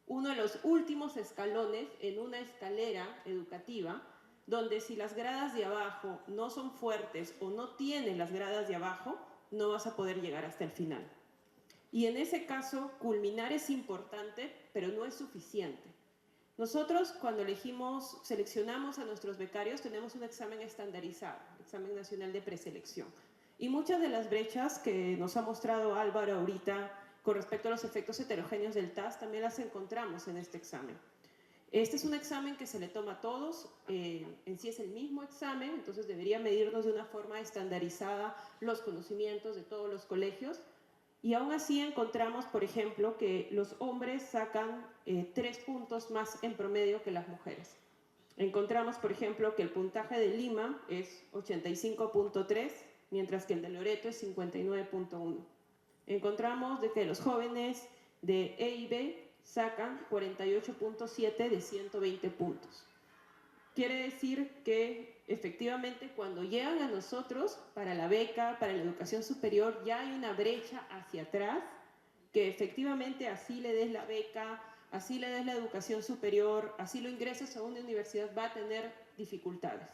uno de los últimos escalones en una escalera educativa, donde si las gradas de abajo no son fuertes o no tienen las gradas de abajo, no vas a poder llegar hasta el final. Y en ese caso, culminar es importante, pero no es suficiente. Nosotros, cuando seleccionamos a nuestros becarios, tenemos un examen estandarizado, el examen nacional de preselección. Y muchas de las brechas que nos ha mostrado Álvaro ahorita con respecto a los efectos heterogéneos del TAS, también las encontramos en este examen. Este es un examen que se le toma a todos, en sí es el mismo examen, entonces debería medirnos de una forma estandarizada los conocimientos de todos los colegios. Y aún así encontramos, por ejemplo, que los hombres sacan 3 puntos más en promedio que las mujeres. Encontramos, por ejemplo, que el puntaje de Lima es 85.3, mientras que el de Loreto es 59.1. Encontramos de que los jóvenes de E y B sacan 48.7 de 120 puntos. Quiere decir que efectivamente cuando llegan a nosotros para la beca, para la educación superior, ya hay una brecha hacia atrás, que efectivamente así le des la beca, así le des la educación superior, así lo ingreses a una universidad, va a tener dificultades.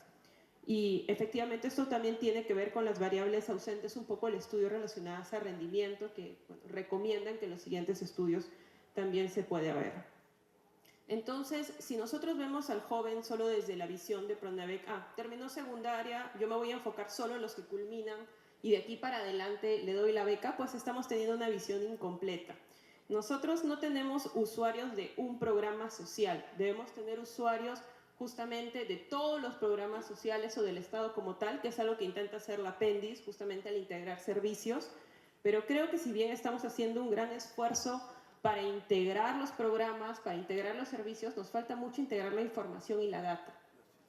Y efectivamente esto también tiene que ver con las variables ausentes, un poco el estudio relacionadas a rendimiento, que recomiendan que en los siguientes estudios también se puede ver. Entonces, si nosotros vemos al joven solo desde la visión de Pronavec, terminó secundaria, yo me voy a enfocar solo en los que culminan y de aquí para adelante le doy la beca, pues estamos teniendo una visión incompleta. Nosotros no tenemos usuarios de un programa social, debemos tener usuarios justamente de todos los programas sociales o del Estado como tal, que es algo que intenta hacer la Apéndice justamente al integrar servicios, pero creo que si bien estamos haciendo un gran esfuerzo para integrar los programas, para integrar los servicios, nos falta mucho integrar la información y la data.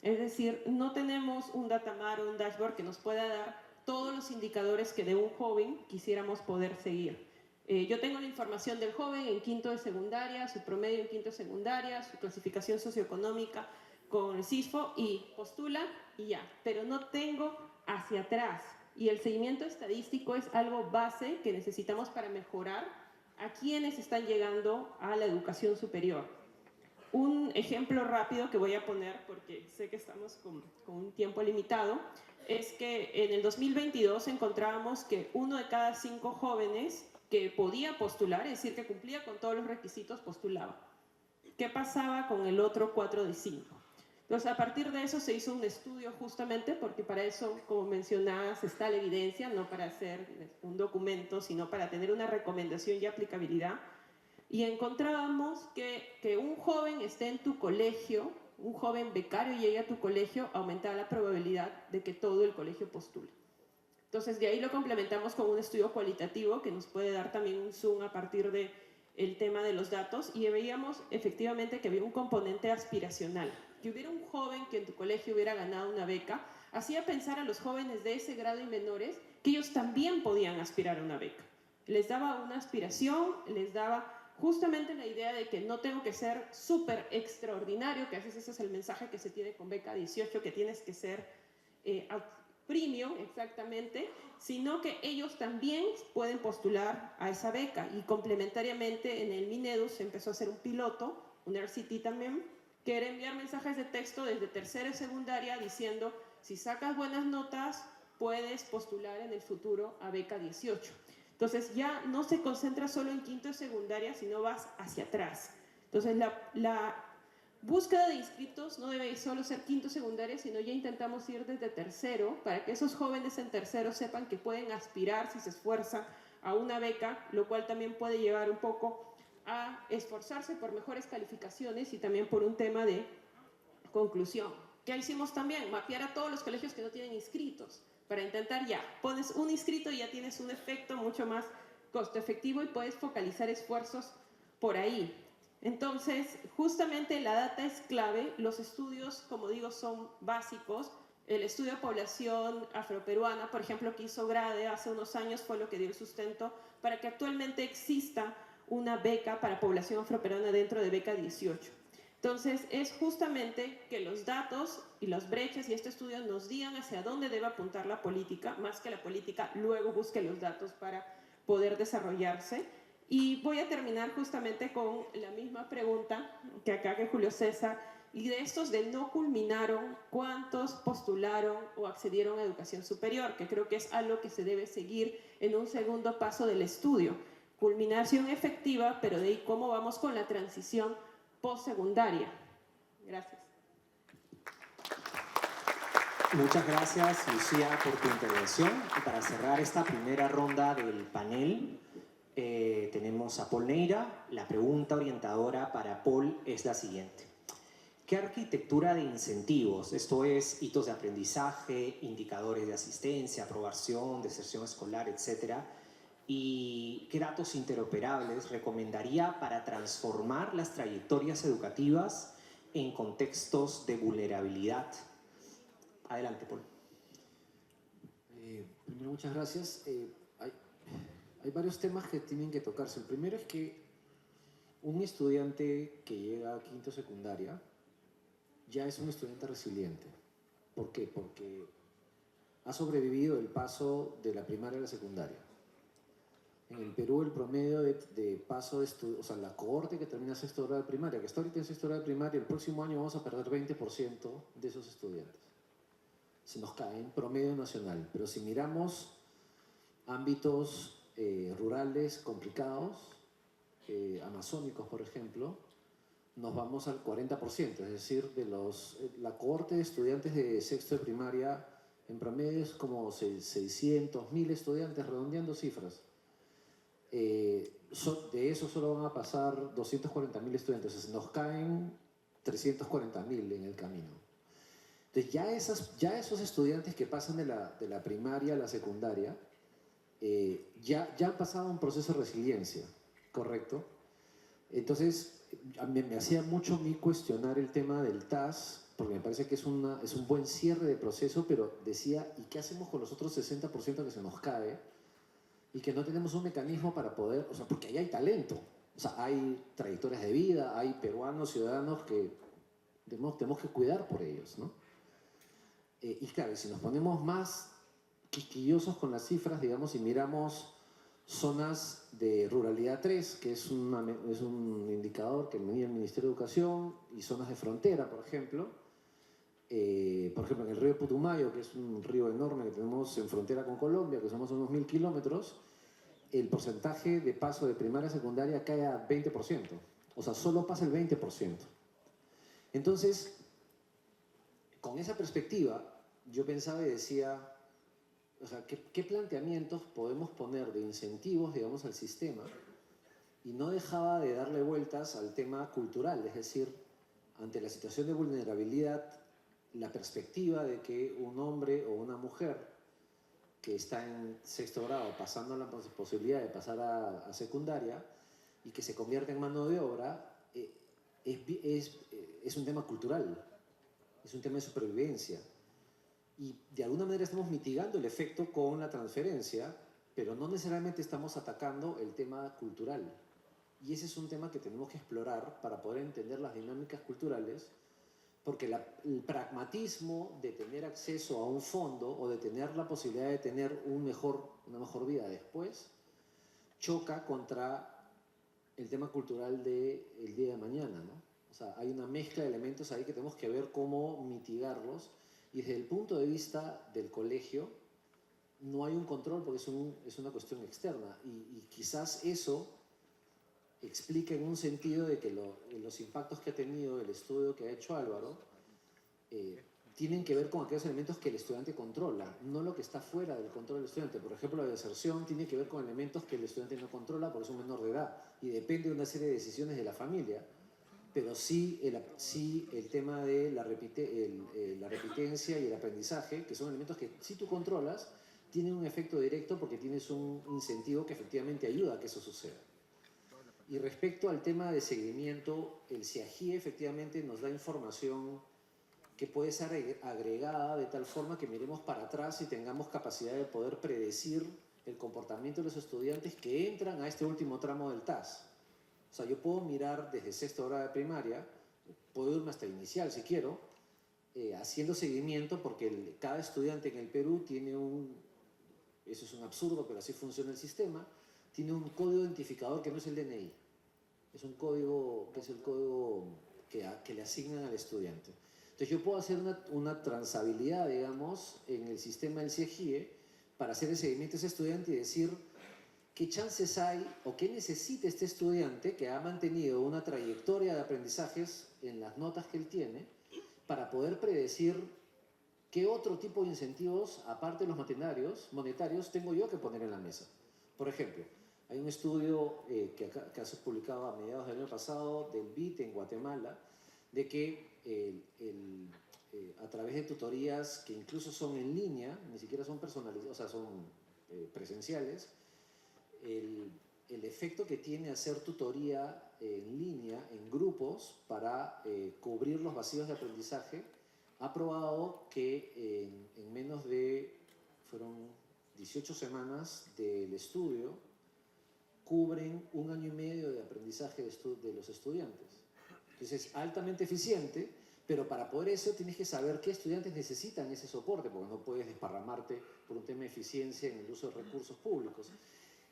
Es decir, no tenemos un datamar o un dashboard que nos pueda dar todos los indicadores que de un joven quisiéramos poder seguir. Yo tengo la información del joven en quinto de secundaria, su promedio en quinto de secundaria, su clasificación socioeconómica con el CISFO y postula y ya, pero no tengo hacia atrás. Y el seguimiento estadístico es algo base que necesitamos para mejorar a quienes están llegando a la educación superior. Un ejemplo rápido que voy a poner, porque sé que estamos con un tiempo limitado, es que en el 2022 encontrábamos que 1 de cada 5 jóvenes que podía postular, es decir, que cumplía con todos los requisitos, postulaba. ¿Qué pasaba con el otro 4 de 5? Entonces, a partir de eso se hizo un estudio justamente, porque para eso, como mencionabas, está la evidencia, no para hacer un documento, sino para tener una recomendación y aplicabilidad. Y encontrábamos que un joven esté en tu colegio, un joven becario llegue a tu colegio, aumentaba la probabilidad de que todo el colegio postule. Entonces, de ahí lo complementamos con un estudio cualitativo que nos puede dar también un zoom a partir del tema de los datos, y veíamos efectivamente que había un componente aspiracional. Que hubiera un joven que en tu colegio hubiera ganado una beca, hacía pensar a los jóvenes de ese grado y menores que ellos también podían aspirar a una beca. Les daba una aspiración, les daba justamente la idea de que no tengo que ser súper extraordinario, que a veces ese es el mensaje que se tiene con beca 18, que tienes que ser premium exactamente, sino que ellos también pueden postular a esa beca. Y complementariamente en el Minedu se empezó a hacer un piloto, un RCT también, que era enviar mensajes de texto desde tercera y secundaria diciendo, si sacas buenas notas, puedes postular en el futuro a beca 18. Entonces ya no se concentra solo en quinto y secundaria, sino vas hacia atrás. Entonces la búsqueda de inscritos no debe solo ser quinto y secundaria, sino ya intentamos ir desde tercero, para que esos jóvenes en tercero sepan que pueden aspirar, si se esfuerzan, a una beca, lo cual también puede llevar un poco a esforzarse por mejores calificaciones y también por un tema de conclusión. ¿Qué hicimos también? Mapear a todos los colegios que no tienen inscritos, para intentar pones un inscrito y ya tienes un efecto mucho más costo efectivo y puedes focalizar esfuerzos por ahí. Entonces, justamente la data es clave, los estudios, como digo, son básicos. El estudio de población afroperuana, por ejemplo, que hizo Grade hace unos años, fue lo que dio el sustento para que actualmente exista una beca para población afroperuana dentro de beca 18. Entonces, es justamente que los datos y las brechas y este estudio nos digan hacia dónde debe apuntar la política, más que la política luego busque los datos para poder desarrollarse. Y voy a terminar justamente con la misma pregunta que Julio César, y de estos de no culminaron, ¿cuántos postularon o accedieron a educación superior? Que creo que es algo que se debe seguir en un segundo paso del estudio. Culminación efectiva, pero de ahí cómo vamos con la transición postsecundaria. Gracias. Muchas gracias, Lucía, por tu intervención. Y para cerrar esta primera ronda del panel, tenemos a Paul Neira. La pregunta orientadora para Paul es la siguiente. ¿Qué arquitectura de incentivos, esto es, hitos de aprendizaje, indicadores de asistencia, aprobación, deserción escolar, etcétera, y qué datos interoperables recomendaría para transformar las trayectorias educativas en contextos de vulnerabilidad? Adelante, Paul. Primero, muchas gracias. Hay varios temas que tienen que tocarse. El primero es que un estudiante que llega a quinto secundaria ya es un estudiante resiliente. ¿Por qué? Porque ha sobrevivido el paso de la primaria a la secundaria. En el Perú el promedio de paso de estudio, o sea, la cohorte que termina sexto grado de primaria, que está ahorita en sexto grado de primaria, el próximo año vamos a perder 20% de esos estudiantes. Se nos cae en promedio nacional. Pero si miramos ámbitos rurales complicados, amazónicos, por ejemplo, nos vamos al 40%, es decir, la cohorte de estudiantes de sexto de primaria en promedio es como 600.000 estudiantes, redondeando cifras. De eso solo van a pasar 240.000 estudiantes, o sea, nos caen 340.000 en el camino. Entonces ya esos estudiantes que pasan de la primaria a la secundaria ya han pasado un proceso de resiliencia, ¿correcto? Entonces me hacía mucho mi cuestionar el tema del TAS, porque me parece que es un buen cierre de proceso, pero decía, ¿y qué hacemos con los otros 60% que se nos cae? Y que no tenemos un mecanismo para poder, o sea, porque ahí hay talento, o sea, hay trayectorias de vida, hay peruanos, ciudadanos que tenemos que cuidar por ellos, ¿no? Y claro, si nos ponemos más quisquillosos con las cifras, digamos, y miramos zonas de ruralidad 3, que es un indicador que medía el Ministerio de Educación, y zonas de frontera, por ejemplo, en el río Putumayo, que es un río enorme que tenemos en frontera con Colombia, que somos unos 1000 kilómetros, el porcentaje de paso de primaria a secundaria cae a 20%. O sea, solo pasa el 20%. Entonces, con esa perspectiva, yo pensaba y decía, o sea, ¿qué planteamientos podemos poner de incentivos, digamos, al sistema? Y no dejaba de darle vueltas al tema cultural, es decir, ante la situación de vulnerabilidad, la perspectiva de que un hombre o una mujer que está en sexto grado pasando la posibilidad de pasar a secundaria y que se convierte en mano de obra, es un tema cultural, es un tema de supervivencia. Y de alguna manera estamos mitigando el efecto con la transferencia, pero no necesariamente estamos atacando el tema cultural. Y ese es un tema que tenemos que explorar para poder entender las dinámicas culturales, porque el pragmatismo de tener acceso a un fondo o de tener la posibilidad de tener una mejor vida después, choca contra el tema cultural del día de mañana, ¿no? O sea, hay una mezcla de elementos ahí que tenemos que ver cómo mitigarlos. Y desde el punto de vista del colegio, no hay un control porque es una cuestión externa. Y quizás eso explica en un sentido de que los impactos que ha tenido el estudio que ha hecho Álvaro tienen que ver con aquellos elementos que el estudiante controla, no lo que está fuera del control del estudiante. Por ejemplo, la deserción tiene que ver con elementos que el estudiante no controla porque es un menor de edad y depende de una serie de decisiones de la familia. Pero sí el tema de la repitencia y el aprendizaje, que son elementos que si tú controlas, tienen un efecto directo porque tienes un incentivo que efectivamente ayuda a que eso suceda. Y respecto al tema de seguimiento, el CIAGIE efectivamente nos da información que puede ser agregada de tal forma que miremos para atrás y tengamos capacidad de poder predecir el comportamiento de los estudiantes que entran a este último tramo del TAS. O sea, yo puedo mirar desde sexto grado de primaria puedo irme hasta inicial si quiero, haciendo seguimiento porque cada estudiante en el Perú tiene eso es un absurdo, pero así funciona el sistema, tiene un código identificador que no es el DNI, es un código que es el código que le asignan al estudiante. Entonces yo puedo hacer una transabilidad, digamos, en el sistema del CIEGIE para hacer el seguimiento a ese estudiante y decir qué chances hay o qué necesita este estudiante que ha mantenido una trayectoria de aprendizajes en las notas que él tiene para poder predecir qué otro tipo de incentivos, aparte de los monetarios, tengo yo que poner en la mesa. Por ejemplo, hay un estudio que ha sido publicado a mediados del año pasado del BIT en Guatemala, de que a través de tutorías que incluso son en línea, ni siquiera son personalizadas, o sea, son presenciales, el efecto que tiene hacer tutoría en línea, en grupos, para cubrir los vacíos de aprendizaje, ha probado que en menos de, fueron 18 semanas del estudio, cubren 1 año y medio de aprendizaje de los estudiantes. Entonces es altamente eficiente, pero para poder eso tienes que saber qué estudiantes necesitan ese soporte, porque no puedes desparramarte por un tema de eficiencia en el uso de recursos públicos.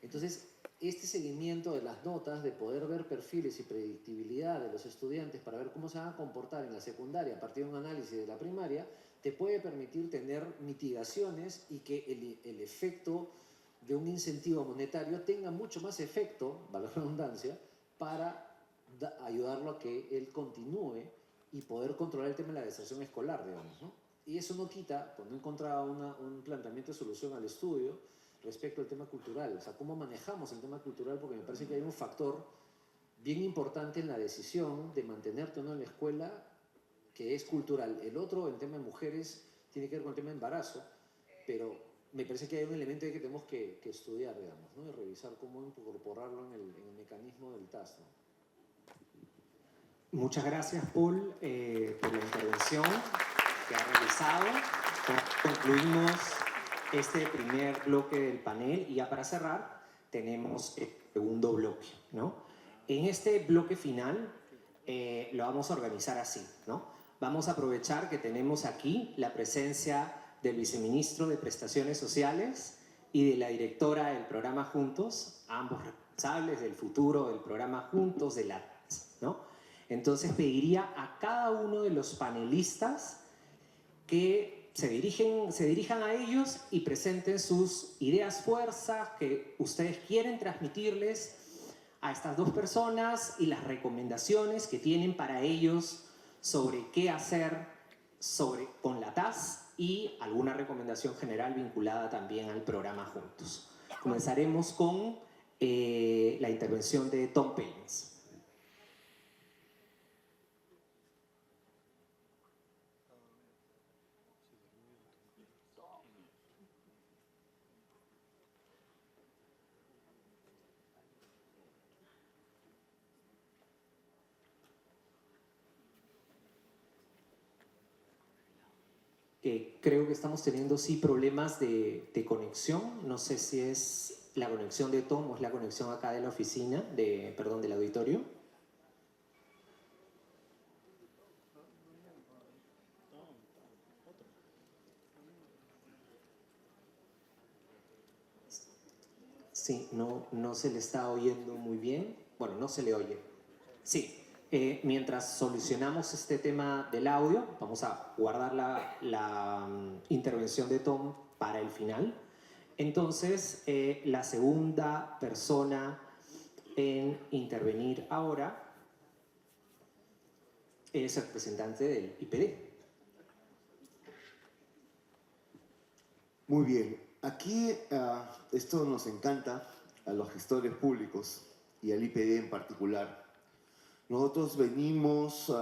Entonces, este seguimiento de las notas, de poder ver perfiles y predictibilidad de los estudiantes para ver cómo se van a comportar en la secundaria a partir de un análisis de la primaria, te puede permitir tener mitigaciones y que el efecto de un incentivo monetario tenga mucho más efecto, valga la redundancia, para ayudarlo a que él continúe y poder controlar el tema de la deserción escolar, digamos, ¿no? Y eso no quita, pues no encontraba un planteamiento de solución al estudio respecto al tema cultural, o sea, cómo manejamos el tema cultural, porque me parece que hay un factor bien importante en la decisión de mantenerte o no en la escuela, que es cultural. El otro, el tema de mujeres, tiene que ver con el tema de embarazo, pero me parece que hay un elemento que tenemos que estudiar, digamos, ¿no? Y revisar cómo incorporarlo en el mecanismo del TAS, ¿no? Muchas gracias, Paul, por la intervención que ha realizado. Concluimos este primer bloque del panel y ya para cerrar tenemos el segundo bloque, ¿no? En este bloque final lo vamos a organizar así, ¿no? Vamos a aprovechar que tenemos aquí la presencia del viceministro de Prestaciones Sociales y de la directora del programa Juntos, ambos responsables del futuro del programa Juntos, de la TAS, ¿no? Entonces pediría a cada uno de los panelistas que se dirijan a ellos y presenten sus ideas fuerzas que ustedes quieren transmitirles a estas dos personas y las recomendaciones que tienen para ellos sobre qué hacer con la TAS y alguna recomendación general vinculada también al programa Juntos. Comenzaremos con la intervención de Tom Pellins. Creo que estamos teniendo sí problemas de conexión. No sé si es la conexión de Tom o es la conexión acá de la oficina, del auditorio. Sí, no se le está oyendo muy bien. Bueno, no se le oye. Sí. Mientras solucionamos este tema del audio, vamos a guardar la intervención de Tom para el final. Entonces, la segunda persona en intervenir ahora es el representante del IPD. Muy bien. Aquí esto nos encanta a los gestores públicos y al IPD en particular. Nosotros venimos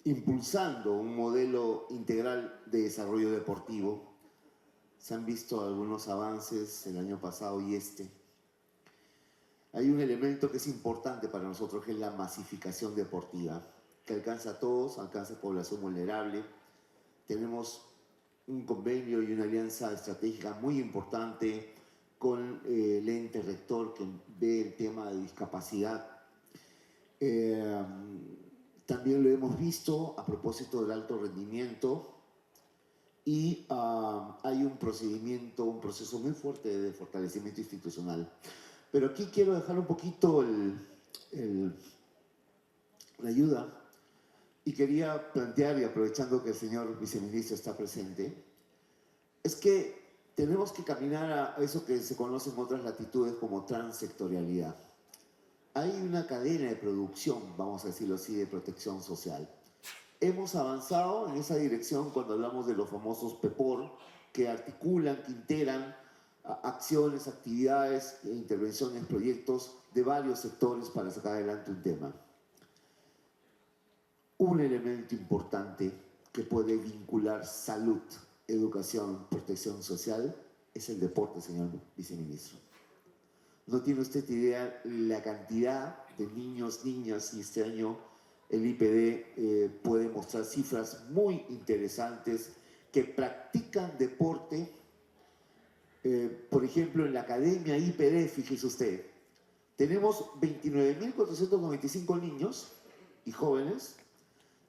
impulsando un modelo integral de desarrollo deportivo. Se han visto algunos avances el año pasado y este. Hay un elemento que es importante para nosotros, que es la masificación deportiva, que alcanza a todos, alcanza a población vulnerable. Tenemos un convenio y una alianza estratégica muy importante con el ente rector que ve el tema de discapacidad. también lo hemos visto a propósito del alto rendimiento y hay un procedimiento, un proceso muy fuerte de fortalecimiento institucional. Pero aquí quiero dejar un poquito la ayuda y quería plantear, y aprovechando que el señor viceministro está presente, es que tenemos que caminar a eso que se conoce en otras latitudes como transsectorialidad. Hay una cadena de producción, vamos a decirlo así, de protección social. Hemos avanzado en esa dirección cuando hablamos de los famosos PEPOR, que articulan, que integran acciones, actividades, intervenciones, proyectos de varios sectores para sacar adelante un tema. Un elemento importante que puede vincular salud, educación, protección social es el deporte, señor viceministro. No tiene usted idea la cantidad de niños, niñas, y este año el IPD puede mostrar cifras muy interesantes que practican deporte. Por ejemplo, en la Academia IPD, fíjese usted, tenemos 29.495 niños y jóvenes,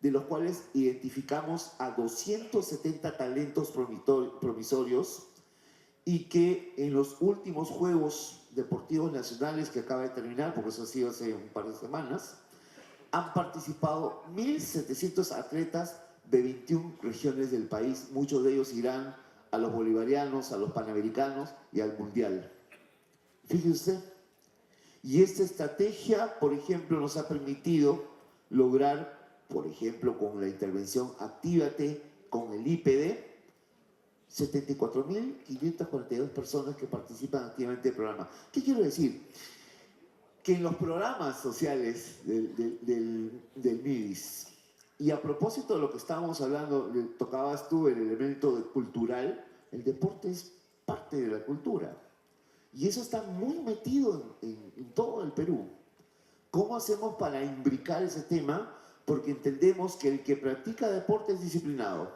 de los cuales identificamos a 270 talentos promisorios y que en los últimos Juegos Deportivos Nacionales que acaba de terminar, porque eso ha sido hace un par de semanas, han participado 1.700 atletas de 21 regiones del país. Muchos de ellos irán a los bolivarianos, a los panamericanos y al mundial. Fíjese usted. Y esta estrategia, por ejemplo, nos ha permitido lograr, por ejemplo, con la intervención Actívate, con el IPD, 74.542 personas que participan activamente del programa. ¿Qué quiero decir? Que en los programas sociales del MIDIS, y a propósito de lo que estábamos hablando, tocabas tú el elemento cultural, el deporte es parte de la cultura. Y eso está muy metido en todo el Perú. ¿Cómo hacemos para imbricar ese tema? Porque entendemos que el que practica deporte es disciplinado,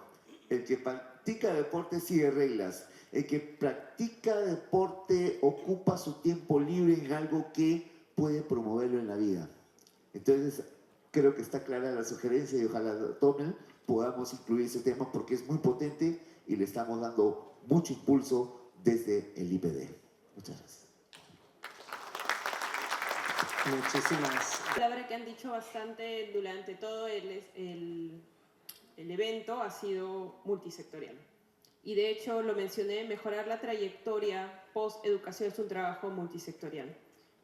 el que practica deporte sigue reglas, el que practica deporte ocupa su tiempo libre en algo que puede promoverlo en la vida. Entonces, creo que está clara la sugerencia y ojalá lo tomen, podamos incluir ese tema porque es muy potente y le estamos dando mucho impulso desde el IPD. Muchas gracias. Muchísimas. La palabra que han dicho bastante durante todo el evento ha sido multisectorial. Y de hecho, lo mencioné, mejorar la trayectoria post-educación es un trabajo multisectorial.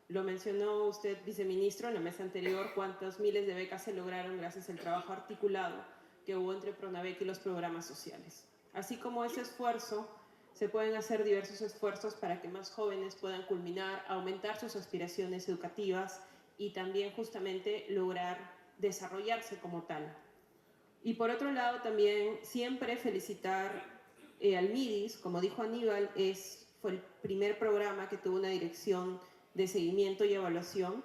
Lo mencionó usted, viceministro, en la mesa anterior, cuántas miles de becas se lograron gracias al trabajo articulado que hubo entre Pronavec y los programas sociales. Así como ese esfuerzo, se pueden hacer diversos esfuerzos para que más jóvenes puedan culminar, aumentar sus aspiraciones educativas y también justamente lograr desarrollarse como tal. Y por otro lado, también siempre felicitar al MIDIS, como dijo Aníbal, fue el primer programa que tuvo una dirección de seguimiento y evaluación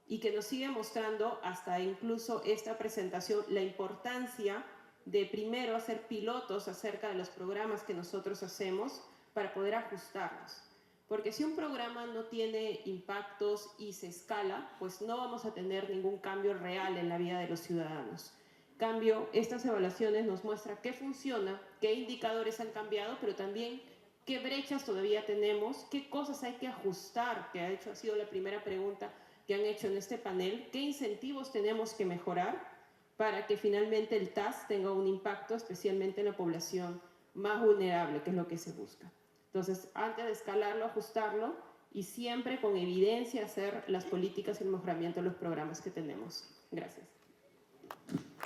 y que nos sigue mostrando hasta incluso esta presentación la importancia de primero hacer pilotos acerca de los programas que nosotros hacemos para poder ajustarlos. Porque si un programa no tiene impactos y se escala, pues no vamos a tener ningún cambio real en la vida de los ciudadanos. En cambio, estas evaluaciones nos muestran qué funciona, qué indicadores han cambiado, pero también qué brechas todavía tenemos, qué cosas hay que ajustar, que de hecho ha sido la primera pregunta que han hecho en este panel, qué incentivos tenemos que mejorar para que finalmente el TAS tenga un impacto especialmente en la población más vulnerable, que es lo que se busca. Entonces, antes de escalarlo, ajustarlo y siempre con evidencia hacer las políticas y el mejoramiento de los programas que tenemos. Gracias.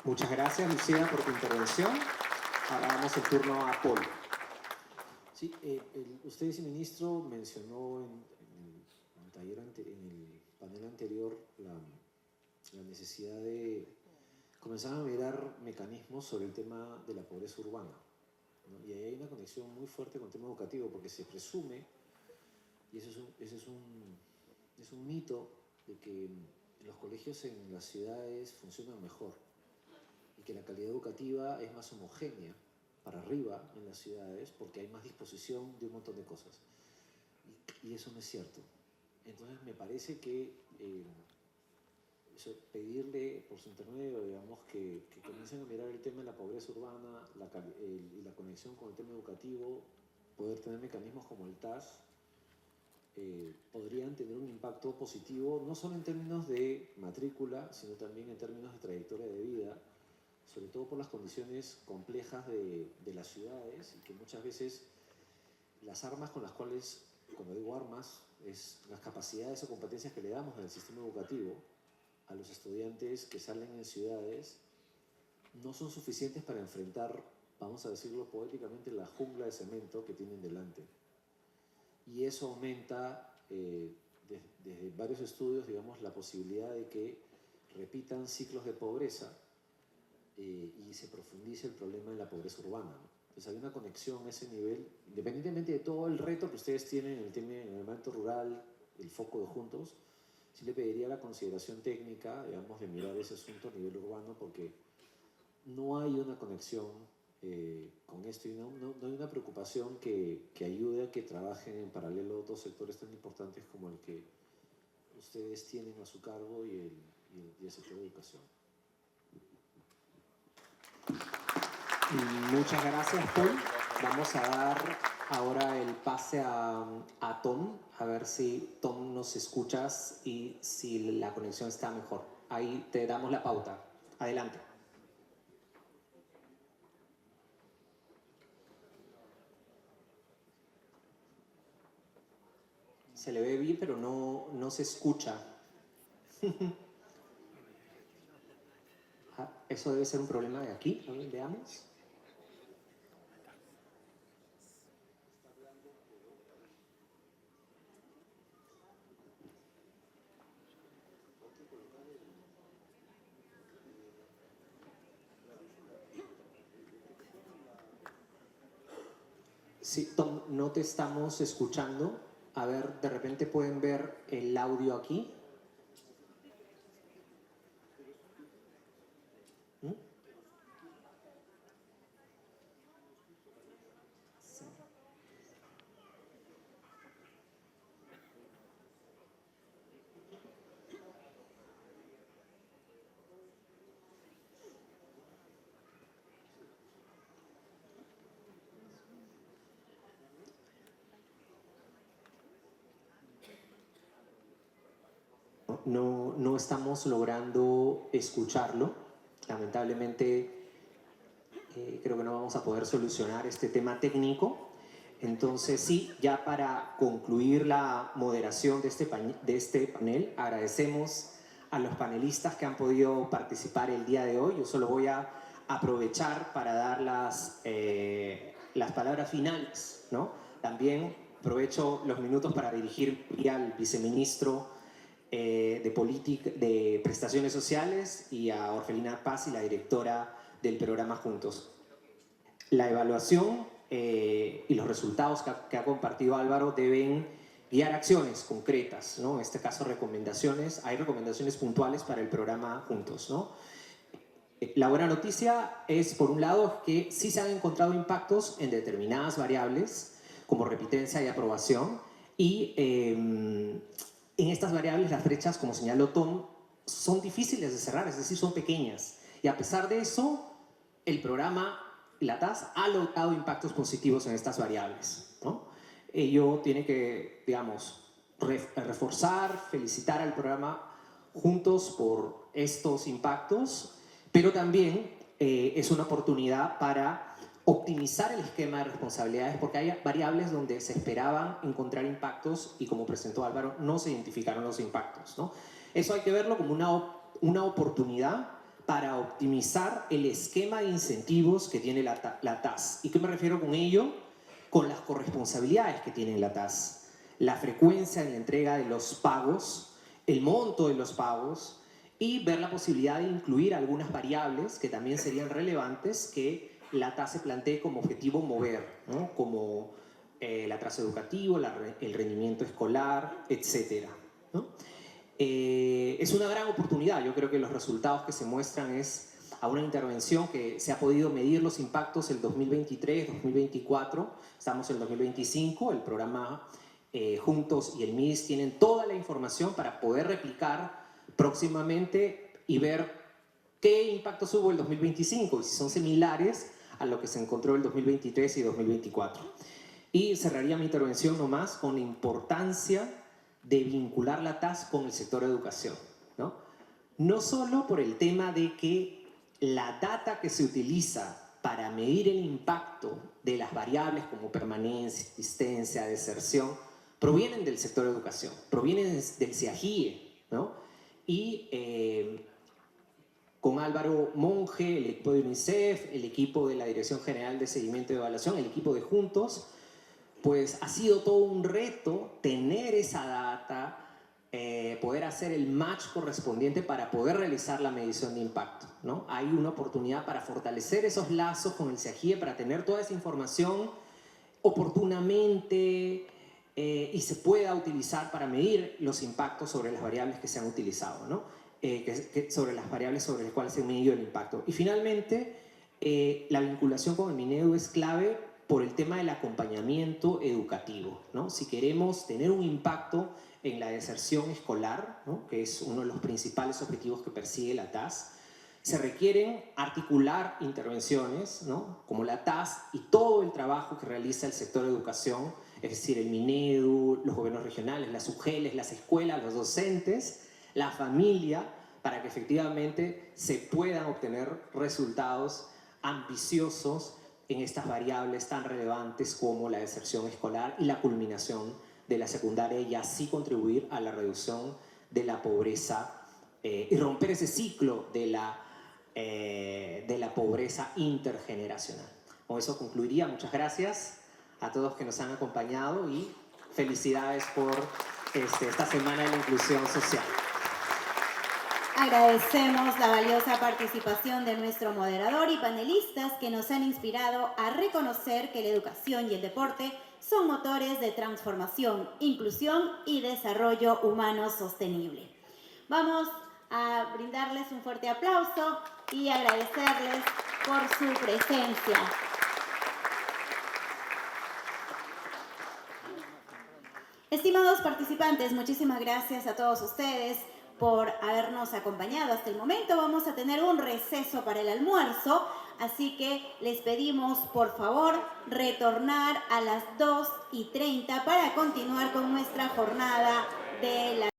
Muchas gracias, Lucía, por tu intervención. Ahora damos el turno a Paul. Sí, usted, viceministro, mencionó en el panel anterior la necesidad de comenzar a mirar mecanismos sobre el tema de la pobreza urbana, ¿no? Y ahí hay una conexión muy fuerte con el tema educativo, porque se presume, y ese es un mito, de que los colegios en las ciudades funcionan mejor y que la calidad educativa es más homogénea para arriba en las ciudades porque hay más disposición de un montón de cosas. Y eso no es cierto. Entonces me parece que pedirle por su intermedio, digamos, que comiencen a mirar el tema de la pobreza urbana y la conexión con el tema educativo, poder tener mecanismos como el TAS, podrían tener un impacto positivo, no solo en términos de matrícula, sino también en términos de trayectoria de vida, sobre todo por las condiciones complejas de las ciudades, y que muchas veces las armas con las cuales, cuando digo armas, es las capacidades o competencias que le damos en el sistema educativo a los estudiantes que salen en ciudades, no son suficientes para enfrentar, vamos a decirlo poéticamente, la jungla de cemento que tienen delante. Y eso aumenta, desde varios estudios, digamos, la posibilidad de que repitan ciclos de pobreza y se profundice el problema de la pobreza urbana, ¿no? Entonces hay una conexión a ese nivel, independientemente de todo el reto que ustedes tienen en el ámbito rural, el foco de Juntos, sí le pediría la consideración técnica, digamos, de mirar ese asunto a nivel urbano, porque no hay una conexión con esto, y no hay una preocupación que ayude a que trabajen en paralelo dos sectores tan importantes como el que ustedes tienen a su cargo y el sector de educación. Muchas gracias, Paul. Vamos a dar ahora el pase a Tom, a ver si Tom nos escuchas y si la conexión está mejor. Ahí te damos la pauta. Adelante. Se le ve bien, pero no se escucha. Eso debe ser un problema de aquí. A ver, veamos. Sí, Tom, no te estamos escuchando. A ver, de repente pueden ver el audio aquí. ¿Mm? Sí. No estamos logrando escucharlo. Lamentablemente, creo que no vamos a poder solucionar este tema técnico. Entonces, sí, ya para concluir la moderación de este panel, agradecemos a los panelistas que han podido participar el día de hoy. Yo solo voy a aprovechar para dar las palabras finales, ¿no? También aprovecho los minutos para dirigir al viceministro de Prestaciones Sociales y a Orfelina Paz, y la directora del programa Juntos. La evaluación y los resultados que ha compartido Álvaro deben guiar acciones concretas, ¿no? En este caso, recomendaciones. Hay recomendaciones puntuales para el programa Juntos, ¿no? La buena noticia es, por un lado, que sí se han encontrado impactos en determinadas variables, como repitencia y aprobación, y en estas variables las brechas, como señaló Tom, son difíciles de cerrar, es decir, son pequeñas. Y a pesar de eso, el programa, la TAS, ha logrado impactos positivos en estas variables, ¿no? Ello tiene que, digamos, reforzar, felicitar al programa Juntos por estos impactos, pero también es una oportunidad para optimizar el esquema de responsabilidades, porque hay variables donde se esperaban encontrar impactos y, como presentó Álvaro, no se identificaron los impactos, ¿no? Eso hay que verlo como una oportunidad para optimizar el esquema de incentivos que tiene la TAS. ¿Y qué me refiero con ello? Con las corresponsabilidades que tiene la TAS, la frecuencia en la entrega de los pagos, el monto de los pagos, y ver la posibilidad de incluir algunas variables que también serían relevantes que la TAS se plantee como objetivo mover, ¿no? Como el atraso educativo, el rendimiento escolar, etc., ¿no? Es una gran oportunidad. Yo creo que los resultados que se muestran es a una intervención que se ha podido medir los impactos el 2023, 2024, estamos en 2025, el programa Juntos y el MIDIS tienen toda la información para poder replicar próximamente y ver qué impactos hubo el 2025 y si son similares a lo que se encontró el 2023 y 2024. Y cerraría mi intervención nomás con la importancia de vincular la TAS con el sector de educación, ¿no? No solo por el tema de que la data que se utiliza para medir el impacto de las variables como permanencia, asistencia, deserción, provienen del sector de educación, provienen del CIAGIE, ¿no? Y con Álvaro Monge, el equipo de UNICEF, el equipo de la Dirección General de Seguimiento y Evaluación, el equipo de Juntos, pues ha sido todo un reto tener esa data, poder hacer el match correspondiente para poder realizar la medición de impacto, ¿no? Hay una oportunidad para fortalecer esos lazos con el CIAGIE, para tener toda esa información oportunamente y se pueda utilizar para medir los impactos sobre las variables que se han utilizado, ¿no? Sobre las variables sobre las cuales se ha medido el impacto. Y finalmente, la vinculación con el Minedu es clave por el tema del acompañamiento educativo, ¿no? Si queremos tener un impacto en la deserción escolar, ¿no? Que es uno de los principales objetivos que persigue la TAS, se requieren articular intervenciones, ¿no? Como la TAS y todo el trabajo que realiza el sector de educación, es decir, el Minedu, los gobiernos regionales, las UGELes, las escuelas, los docentes, la familia, para que efectivamente se puedan obtener resultados ambiciosos en estas variables tan relevantes como la deserción escolar y la culminación de la secundaria y así contribuir a la reducción de la pobreza y romper ese ciclo de la pobreza intergeneracional. Con eso concluiría. Muchas gracias a todos que nos han acompañado y felicidades por esta Semana de la Inclusión Social. Agradecemos la valiosa participación de nuestro moderador y panelistas que nos han inspirado a reconocer que la educación y el deporte son motores de transformación, inclusión y desarrollo humano sostenible. Vamos a brindarles un fuerte aplauso y agradecerles por su presencia. Estimados participantes, muchísimas gracias a todos ustedes por habernos acompañado hasta el momento. Vamos a tener un receso para el almuerzo, así que les pedimos por favor retornar a las 2:30 para continuar con nuestra jornada de la